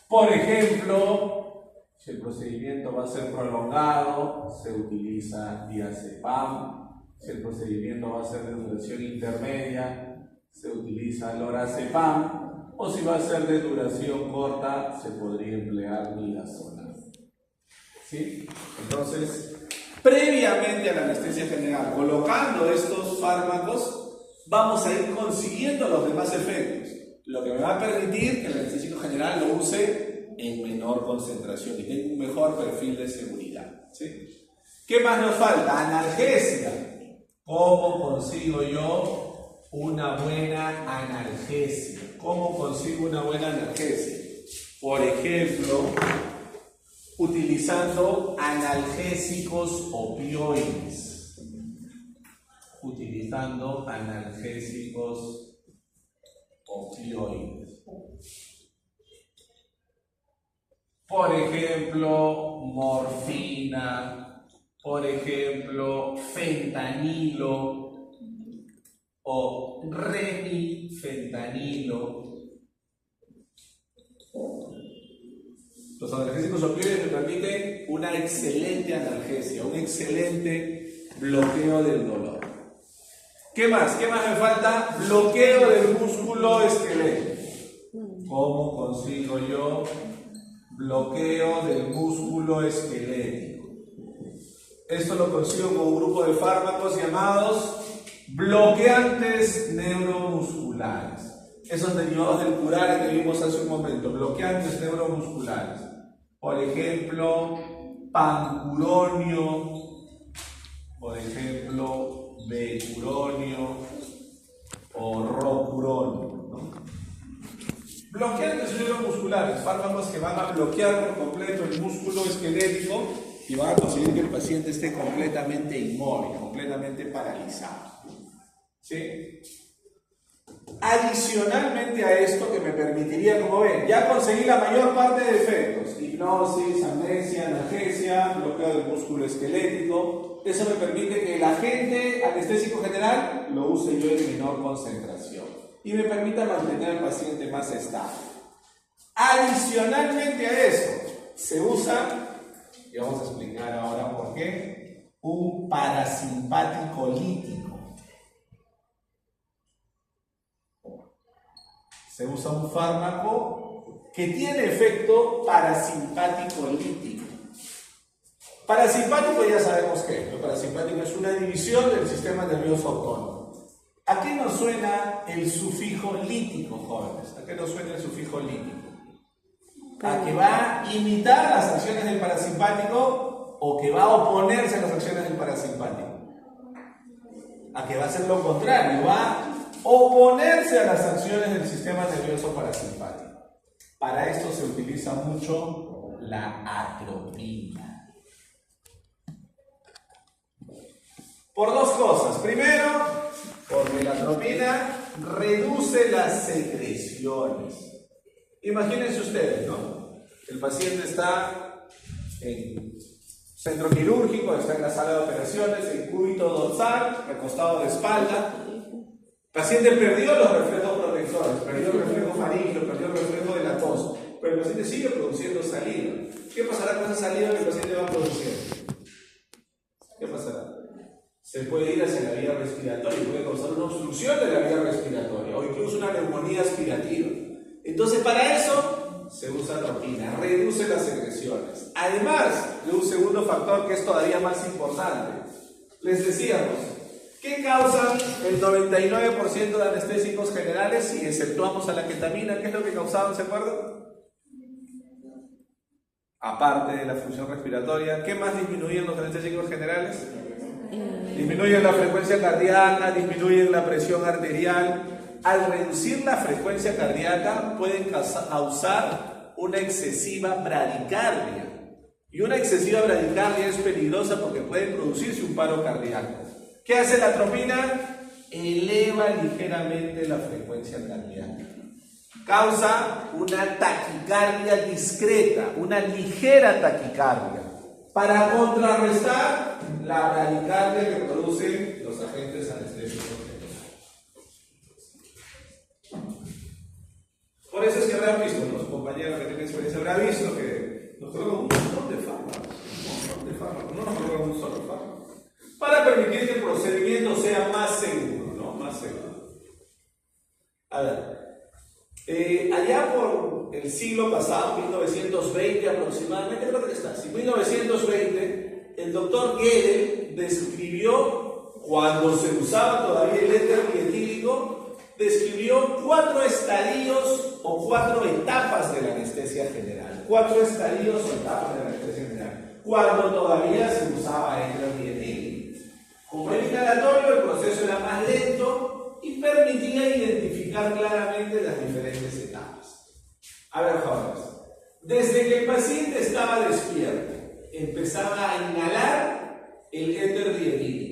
Por ejemplo, si el procedimiento va a ser prolongado, se utiliza diazepam. Si el procedimiento va a ser de duración intermedia, se utiliza lorazepam. O si va a ser de duración corta, se podría emplear midazolam. ¿Sí? Entonces, previamente a la anestesia general, colocando estos fármacos, vamos a ir consiguiendo los demás efectos, lo que me va a permitir que el anestésico general lo use en menor concentración y tenga un mejor perfil de seguridad. ¿Sí? ¿Qué más nos falta? Analgesia. ¿Cómo consigo yo una buena analgesia? ¿Cómo consigo una buena analgesia? Por ejemplo, utilizando analgésicos opioides. Utilizando analgésicos opioides. Por ejemplo, morfina. Por ejemplo, fentanilo o remifentanilo. Los analgésicos opioides me permiten una excelente analgesia, un excelente bloqueo del dolor. ¿Qué más? ¿Qué más me falta? Bloqueo del músculo esquelético. ¿Cómo consigo yo bloqueo del músculo esquelético? Esto lo consigo con un grupo de fármacos llamados bloqueantes neuromusculares. Esos derivados del curare que vimos hace un momento, bloqueantes neuromusculares. Por ejemplo, pancuronio, por ejemplo, becuronio o rocuronio, ¿no? Bloqueantes neuromusculares, fármacos que van a bloquear por completo el músculo esquelético y van a conseguir que el paciente esté completamente inmóvil, completamente paralizado. ¿Sí? Adicionalmente a esto, que me permitiría, como ven, ya conseguí la mayor parte de efectos: hipnosis, amnesia, analgesia, bloqueo del músculo esquelético. Eso me permite que el agente anestésico general lo use yo en menor concentración y me permita mantener al paciente más estable. Adicionalmente a eso, se usa, y vamos a explicar ahora por qué, un parasimpático lítico. Se usa un fármaco que tiene efecto parasimpático lítico. Parasimpático ya sabemos qué es. Lo parasimpático es una división del sistema nervioso autónomo. ¿A qué nos suena el sufijo lítico, jóvenes? ¿A qué nos suena el sufijo lítico? ¿A que va a imitar las acciones del parasimpático o que va a oponerse a las acciones del parasimpático? A que va a hacer lo contrario, va a oponerse a las acciones del sistema nervioso parasimpático. Para esto se utiliza mucho la atropina. Por dos cosas. Primero, porque la atropina reduce las secreciones. Imagínense ustedes, ¿no? El paciente está en centro quirúrgico, está en la sala de operaciones, en cúbito dorsal, recostado de espalda. El paciente perdió los reflejos protectores, perdió el reflejo faríngeo, perdió el reflejo de la tos, pero el paciente sigue produciendo saliva. ¿Qué pasará con esa saliva que el paciente va produciendo? ¿Qué pasará? se puede ir hacia la vía respiratoria y puede causar una obstrucción de la vía respiratoria o incluso una neumonía aspirativa. Entonces, para eso se usa atropina, reduce las secreciones. Además de un segundo factor que es todavía más importante, les decíamos, ¿qué causan el 99% de anestésicos generales si exceptuamos a la ketamina? ¿Qué es lo que causaban, se acuerdan? Aparte de la función respiratoria, ¿qué más disminuyen los anestésicos generales? Disminuyen la frecuencia cardíaca, disminuyen la presión arterial. Al reducir la frecuencia cardíaca pueden causar una excesiva bradicardia. Y una excesiva bradicardia es peligrosa porque puede producirse un paro cardíaco. ¿Qué hace la atropina? Eleva ligeramente la frecuencia cardíaca. Causa una taquicardia discreta, una ligera taquicardia, para contrarrestar la bradicardia que producen los agentes anestésicos generales. Por eso es que habrán visto, los compañeros que tienen experiencia habrán visto que nos colocan un montón de fármacos, no nos colocan un solo fármaco, para permitir que el procedimiento sea más seguro, ¿no? Más seguro. A ver. Allá por el siglo pasado, 1920 aproximadamente, creo que está así, 1920, el doctor Gödel describió, cuando se usaba todavía el éter dietílico, describió 4 estadios o 4 etapas de la anestesia general. 4 estadios o etapas de la anestesia general, cuando todavía se usaba éter dietílico. Como era inhalatorio, el proceso era más lento y permitía identificar claramente las diferentes etapas. A ver, jóvenes, desde que el paciente estaba despierto, empezaba a inhalar el éter dietílico.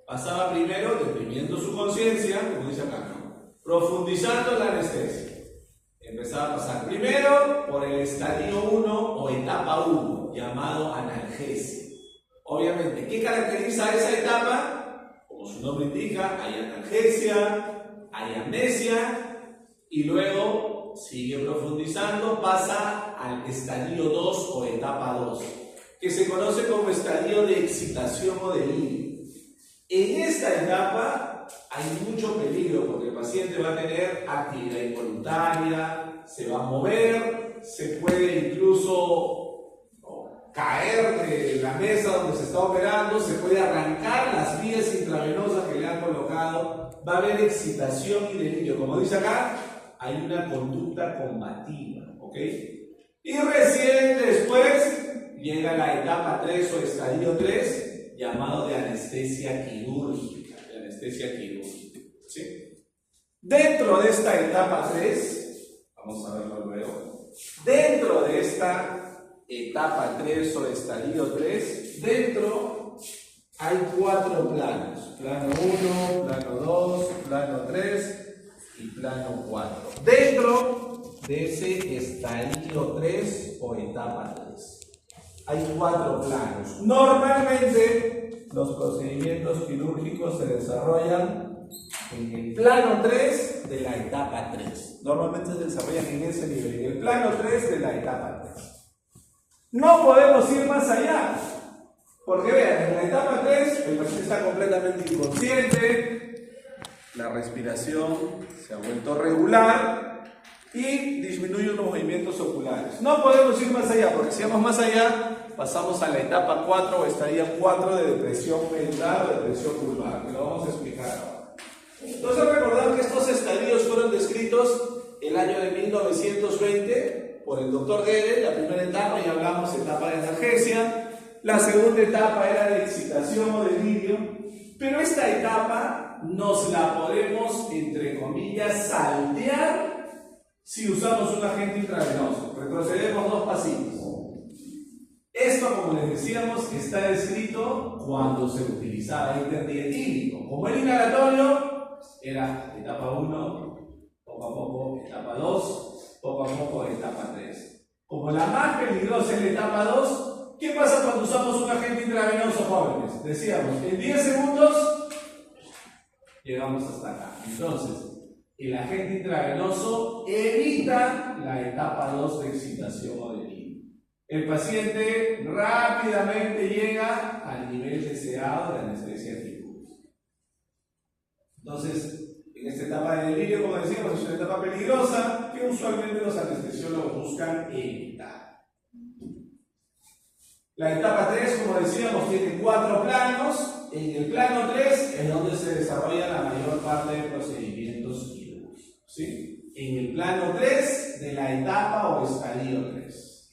Pasaba primero deprimiendo su conciencia, como dice acá, ¿no? Profundizando la anestesia. Empezaba a pasar primero por el estadio 1 o etapa 1, llamado analgesia. Obviamente, ¿qué caracteriza esa etapa? Como su nombre indica, hay analgesia, hay amnesia y luego sigue profundizando, pasa al estadio 2 o etapa 2, que se conoce como estadio de excitación o delirio. En esta etapa hay mucho peligro porque el paciente va a tener actividad involuntaria, se va a mover, se puede incluso caer de la mesa donde se está operando, se puede arrancar las vías intravenosas que le han colocado, va a haber excitación y delirio. Como dice acá, hay una conducta combativa, ¿ok? Y recién después llega la etapa 3 o estadio 3, llamado de anestesia quirúrgica, ¿sí? Dentro de esta etapa 3, vamos a verlo luego, dentro de esta etapa 3 o estadio 3, dentro hay 4 planos: plano 1, plano 2, plano 3 y plano 4. Dentro de ese estadio 3 o etapa 3 hay 4 planos. Normalmente los procedimientos quirúrgicos se desarrollan en el plano 3 de la etapa 3. Normalmente se desarrollan en ese nivel, en el plano 3 de la etapa 3. No podemos ir más allá, porque vean, en la etapa 3 el paciente está completamente inconsciente, la respiración se ha vuelto regular y disminuyen los movimientos oculares. No podemos ir más allá, porque si vamos más allá, pasamos a la etapa 4 o estadio 4 de depresión medular o depresión pulmonar, que lo vamos a explicar ahora. Entonces, recordar que estos estadios fueron descritos el año de 1920 por el doctor Gödel. La primera etapa, ya hablamos, etapa de analgesia. La segunda etapa era de excitación o delirio. Pero esta etapa nos la podemos, entre comillas, saltear si usamos un agente intravenoso. Retrocedemos 2 pasitos. Esto, como les decíamos, está descrito cuando se utilizaba éter dietílico. Como el inhalatorio, era etapa 1, poco a poco etapa 2, poco a poco etapa 3. Como la más peligrosa es la etapa 2, ¿qué pasa cuando usamos un agente intravenoso, jóvenes? Decíamos, en 10 segundos llegamos hasta acá. Entonces, el agente intravenoso evita la etapa 2 de excitación o delirio. El paciente rápidamente llega al nivel deseado de anestesia quirúrgica. Entonces, en esta etapa de delirio, como decíamos, es una etapa peligrosa que usualmente los anestesiólogos buscan evitar. La etapa 3, como decíamos, tiene 4 planos. En el plano 3 es donde se desarrolla la mayor parte de procedimientos quirúrgicos, ¿sí? En el plano 3 de la etapa o estadio 3.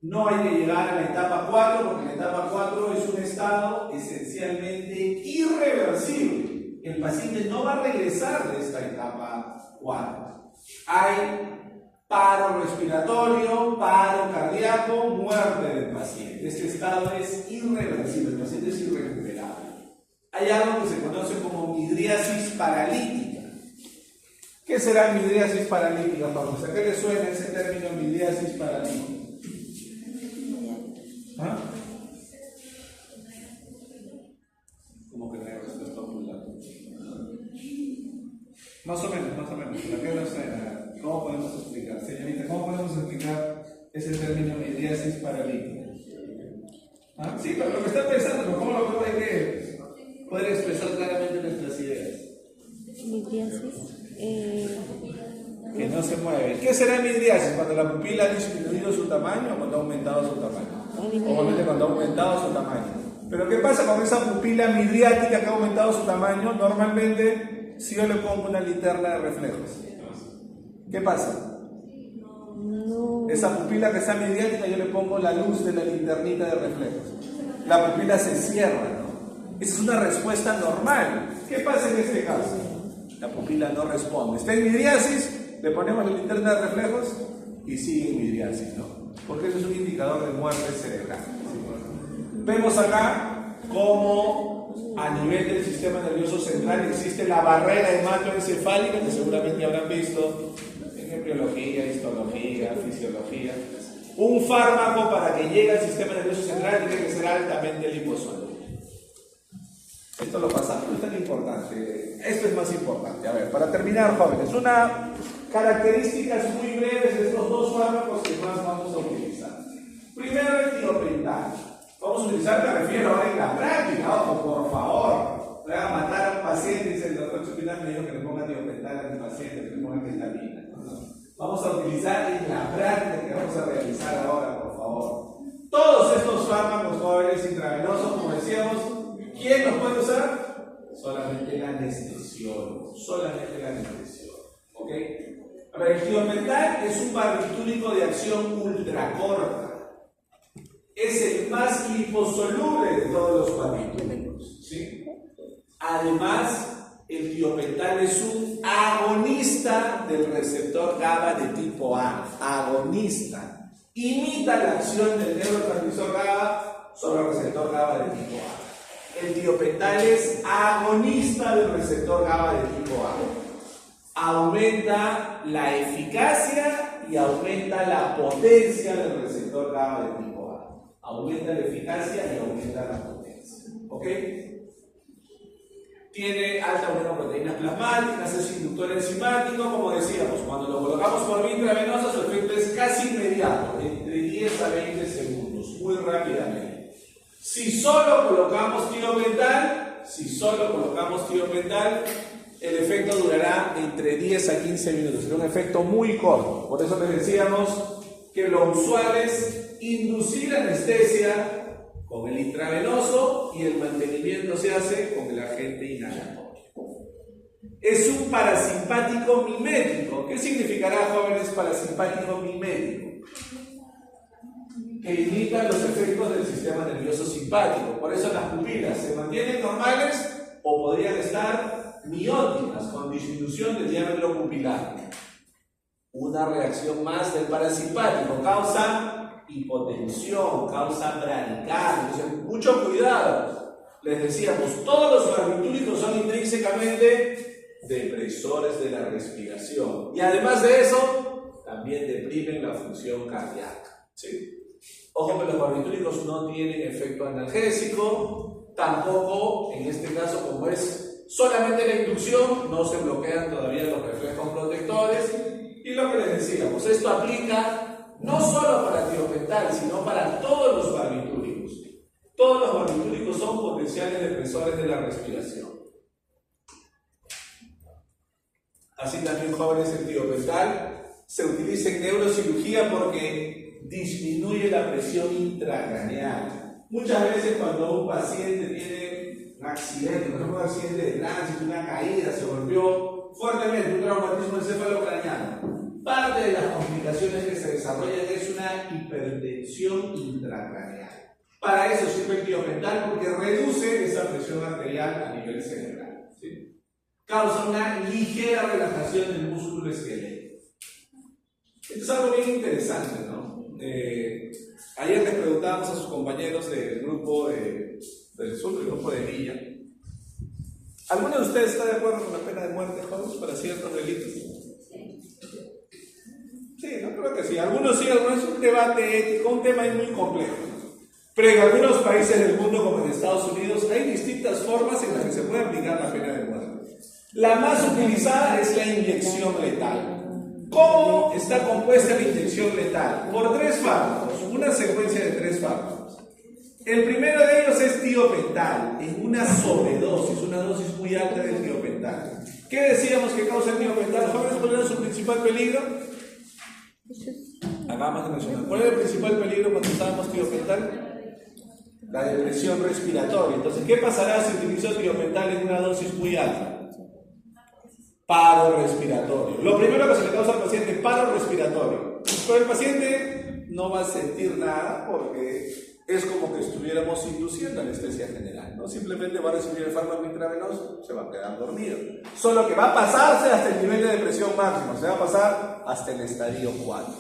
No hay que llegar a la etapa 4 porque la etapa 4 es un estado esencialmente irreversible. El paciente no va a regresar de esta etapa 4. Hay paro respiratorio, paro cardíaco, muerte del paciente. Este estado es irreversible, el paciente es irrecuperable. Hay algo que se conoce como midriasis paralítica. ¿Qué será midriasis paralítica, Pablo? ¿A qué le suena ese término midriasis paralítica? ¿Ah? ¿Cómo que no hay respuesta popular? Más o menos. ¿A qué le suena? ¿Cómo podemos explicar? Señorita, ¿cómo podemos explicar ese término midriasis paralítica? ¿Ah? Sí, pero lo que está pensando, pero ¿cómo lo hay que poder expresar claramente nuestras ideas? Midriasis. Que no se mueve. ¿Qué será midriasis? Cuando la pupila ha disminuido su tamaño o cuando ha aumentado su tamaño. Obviamente cuando ha aumentado su tamaño. Pero ¿qué pasa con esa pupila midriática que ha aumentado su tamaño? Normalmente, si yo le pongo una linterna de reflejos, ¿qué pasa? No. Esa pupila que está midriática, yo le pongo la luz de la linternita de reflejos. La pupila se cierra, ¿no? Esa es una respuesta normal. ¿Qué pasa en este caso? La pupila no responde. Está en midriasis, le ponemos la linterna de reflejos y sigue en midriasis, ¿no? Porque eso es un indicador de muerte cerebral. Vemos acá cómo a nivel del sistema nervioso central existe la barrera hematoencefálica, que seguramente habrán visto en embriología, histología, fisiología. Un fármaco para que llegue al sistema nervioso central tiene que ser altamente liposoluble. Esto lo pasamos, no es tan importante. Esto es más importante. A ver, para terminar, jóvenes, unas características muy breves de estos dos fármacos que más vamos a utilizar. Primero, el tiopental. Vamos a utilizar, me refiero ahora en la práctica, ojo, por favor. Voy a matar a un paciente, dice el doctor Chupinal, me dijo que le ponga tiopental a mi paciente, que le ponga ketamina. Vamos a utilizar en la práctica que vamos a realizar ahora, por favor. Todos estos fármacos jóvenes intravenosos, como decíamos, ¿quién los puede usar? Solamente el anestesiólogo. Solamente el anestesiólogo. ¿Ok? A ver, el tiopental es un barbitúrico de acción ultracorta. Es el más liposoluble de todos los barbitúricos. ¿Sí? Además, el tiopental es un agonista del receptor GABA de tipo A. Agonista. Imita la acción del neurotransmisor GABA sobre el receptor GABA de tipo A. El tiopental es agonista del receptor GABA de tipo A. Aumenta la eficacia y aumenta la potencia del receptor GABA de tipo A. Aumenta la eficacia y aumenta la potencia. ¿Ok? Tiene alta unión de proteínas plasmáticas, es inductor enzimático, como decíamos, cuando lo colocamos por vía intravenosa su efecto es casi inmediato, entre 10 a 20 segundos, muy rápidamente. Si solo colocamos tiopental, el efecto durará entre 10 a 15 minutos, será un efecto muy corto. Por eso les decíamos que lo usual es inducir anestesia con el intravenoso y el mantenimiento se hace con el agente inhalatorio. Es un parasimpático mimético. ¿Qué significará, jóvenes, parasimpático mimético? Que imita los efectos del sistema nervioso simpático. Por eso las pupilas se mantienen normales o podrían estar mióticas con disminución del diámetro pupilar. Una reacción más del parasimpático causa hipotensión, causa bradicardia. Entonces, mucho cuidado. Les decíamos, todos los barbitúricos son intrínsecamente depresores de la respiración. Y además de eso, también deprimen la función cardíaca. ¿Sí? Ojo que los barbitúricos no tienen efecto analgésico, tampoco, en este caso, como es solamente la inducción, no se bloquean todavía los reflejos protectores. Y lo que les decíamos, esto aplica no solo para tiopental, sino para todos los barbitúricos. Todos los barbitúricos son potenciales depresores de la respiración. Así también, jóvenes, el tiopental se utiliza en neurocirugía porque disminuye la presión intracraneal. Muchas veces cuando un paciente tiene un accidente, por ejemplo un accidente de tránsito, una caída, se golpeó fuertemente, un traumatismo encefalocraneano, parte de las complicaciones que se desarrollan es una hipertensión intracraneal. Para eso sirve el tiopental porque reduce esa presión arterial a nivel cerebral, ¿sí? Causa una ligera relajación del músculo esquelético. Esto es algo bien interesante, ¿no? Ayer les preguntábamos a sus compañeros del grupo del sur, del grupo de Villa. ¿Alguno de ustedes está de acuerdo con la pena de muerte, jóvenes, para ciertos delitos? Sí, no creo que sí. Algunos sí, algunos es un debate ético, un tema muy complejo. Pero en algunos países del mundo, como en Estados Unidos, hay distintas formas en las que se puede aplicar la pena de muerte. La más utilizada es la inyección letal. ¿Cómo está compuesta la inyección letal? Por 3 fármacos, una secuencia de 3 fármacos. El primero de ellos es tiopental, en una sobredosis, una dosis muy alta del tiopental. ¿Qué decíamos que causa el tiopental? ¿Jóvenes, cuál era su principal peligro? Acabamos de mencionar. ¿Cuál era el principal peligro cuando usábamos tiopental? La depresión respiratoria. Entonces, ¿qué pasará si utilizo tiopental en una dosis muy alta? Paro respiratorio. Lo primero que se le causa al paciente es paro respiratorio. Pero el paciente no va a sentir nada porque es como que estuviéramos induciendo anestesia general, ¿no? Simplemente va a recibir el fármaco intravenoso, se va a quedar dormido. Solo que va a pasarse hasta el nivel de depresión máximo, se va a pasar hasta el estadio 4.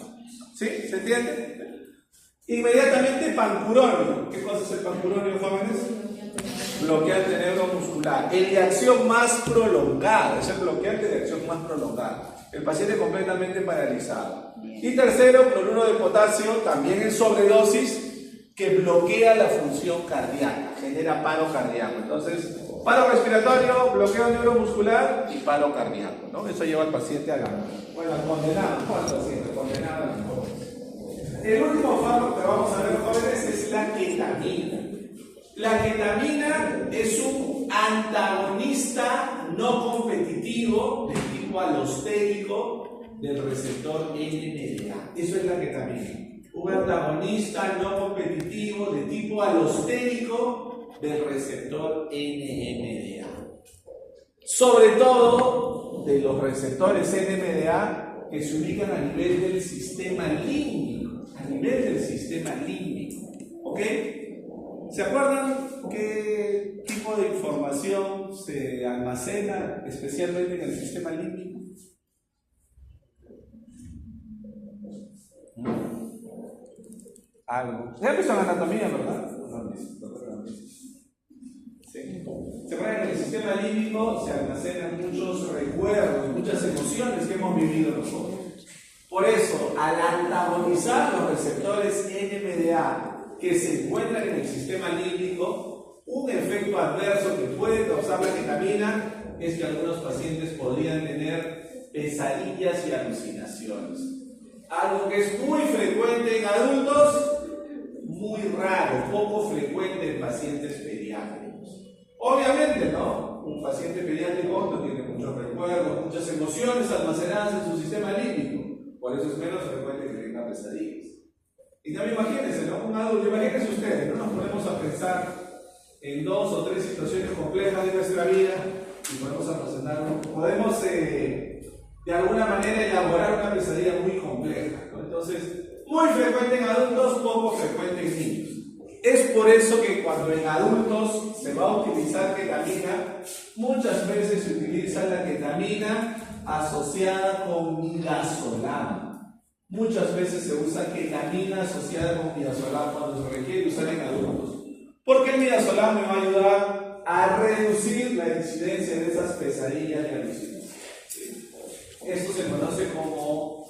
¿Sí? ¿Se entiende? Inmediatamente pancuronio. ¿Qué cosa es el pancuronio, jóvenes? Bloqueante neuromuscular. El de acción más prolongada, es el bloqueante de acción más prolongada. El paciente completamente paralizado. Y tercero, cloruro de potasio, también en sobredosis, que bloquea la función cardíaca, genera paro cardíaco. Entonces, paro respiratorio, bloqueo neuromuscular y paro cardíaco, ¿no? Eso lleva al paciente a la muerte. Bueno, condenado, ¿no? Al paciente, condenado a la muerte. El último fármaco que vamos a ver, jóvenes, es la ketamina. La ketamina es un antagonista no competitivo de tipo alostérico del receptor NMDA. Eso es la ketamina. Un antagonista no competitivo de tipo alostérico del receptor NMDA. Sobre todo de los receptores NMDA que se ubican a nivel del sistema límbico. A nivel del sistema límbico. ¿Ok? ¿Se acuerdan qué tipo de información se almacena especialmente en el sistema límbico? Algo. ¿Se han visto en anatomía, verdad? No, sí. Se acuerdan que en el sistema límbico se almacenan muchos recuerdos, muchas emociones que hemos vivido nosotros. Por eso, al antagonizar los receptores NMDA que se encuentran en el sistema límbico, un efecto adverso que puede causar la ketamina es que algunos pacientes podrían tener pesadillas y alucinaciones. Algo que es muy frecuente en adultos, muy raro, poco frecuente en pacientes pediátricos. Obviamente, ¿no? Un paciente pediátrico no tiene muchos recuerdos, muchas emociones almacenadas en su sistema límbico. Por eso es menos frecuente que tenga pesadillas. Y también imagínense, ¿no? Un adulto, imagínense ustedes, no nos ponemos a pensar en 2 o 3 situaciones complejas de nuestra vida y podemos de alguna manera elaborar una pesadilla muy compleja, ¿no? Entonces, muy frecuente en adultos, poco frecuente en niños. Es por eso que cuando en adultos se va a utilizar ketamina, muchas veces se utiliza la ketamina asociada con midazolam. Muchas veces se usa ketamina asociada con midazolam cuando se requiere usar en adultos. Porque el midazolam me va a ayudar a reducir la incidencia de esas pesadillas y alucinaciones. ¿Sí? Esto se conoce como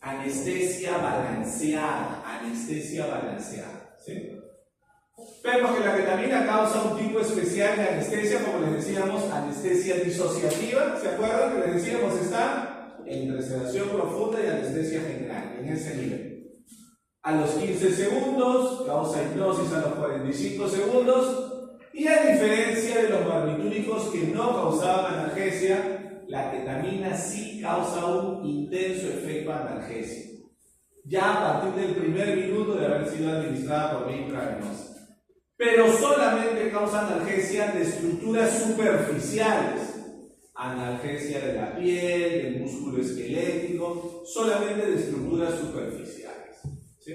anestesia balanceada. Anestesia balanceada. ¿Sí? Vemos que la ketamina causa un tipo especial de anestesia, como les decíamos, anestesia disociativa. ¿Se acuerdan que les decíamos está entre sedación profunda y anestesia general, en ese nivel? A los 15 segundos, causa hipnosis a los 45 segundos, y a diferencia de los barbitúricos que no causaban analgesia, la ketamina sí causa un intenso efecto analgésico, ya a partir del primer minuto de haber sido administrada por vía intravenosa. Pero solamente causa analgesia de estructuras superficiales, analgesia de la piel, del músculo esquelético, solamente de estructuras superficiales, ¿sí?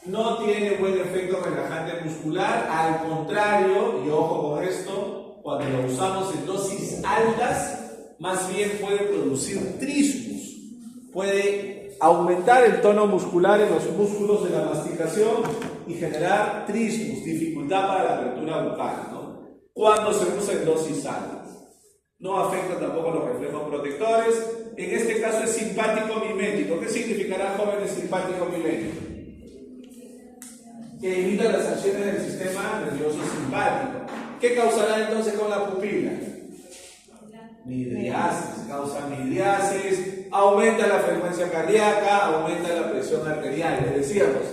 No tiene buen efecto relajante muscular, al contrario, y ojo con esto, cuando lo usamos en dosis altas, más bien puede producir trismus, puede aumentar el tono muscular en los músculos de la masticación y generar trismus, dificultad para la apertura bucal, ¿no? Cuando se usa en dosis altas. No afecta tampoco los reflejos protectores. En este caso es simpático mimético. ¿Qué significará, jóvenes, simpático mimético? Que imita las acciones del sistema nervioso simpático. ¿Qué causará entonces con la pupila? Midriasis, causa midriasis, aumenta la frecuencia cardíaca, aumenta la presión arterial. Les decíamos,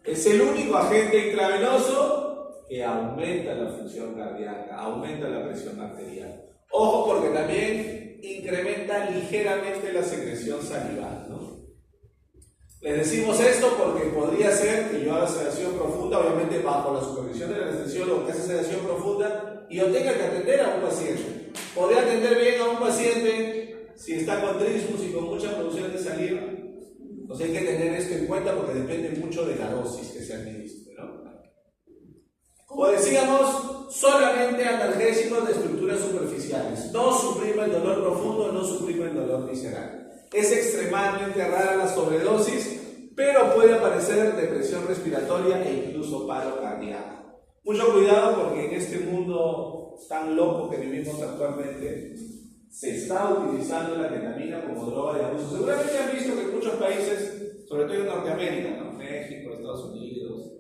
es el único agente intravenoso que aumenta la función cardíaca, aumenta la presión arterial. Ojo, porque también incrementa ligeramente la secreción salival, ¿no? Les decimos esto porque podría ser que yo haga sedación profunda, obviamente bajo la supervisión del anestesiólogo que hace sedación profunda, y yo tenga que atender a un paciente. Podría atender bien a un paciente si está con trismus y con mucha producción de saliva. Entonces hay que tener esto en cuenta porque depende mucho de la dosis que se administre, ¿no? Como decíamos, solamente analgésicos de estructuras superficiales. No suprime el dolor profundo, no suprime el dolor visceral. Es extremadamente rara la sobredosis, pero puede aparecer depresión respiratoria e incluso paro cardíaco. Mucho cuidado porque en este mundo tan loco que vivimos actualmente se está utilizando la ketamina como droga de abuso. Seguramente han visto que en muchos países, sobre todo en Norteamérica, ¿no? México, Estados Unidos,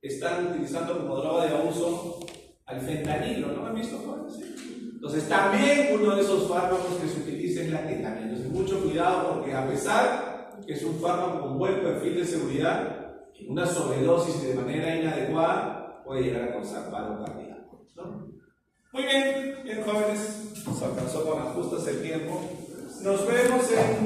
están utilizando como droga de abuso al fentanilo, ¿no? ¿Han visto? Sí. Entonces también uno de esos fármacos que se utiliza es la ketamina. Entonces mucho cuidado porque a pesar que es un fármaco con buen perfil de seguridad, una sobredosis de manera inadecuada puede llegar a causar paro cardíaco, ¿no? Muy bien, jóvenes, nos alcanzó con ajustes el tiempo. Nos vemos en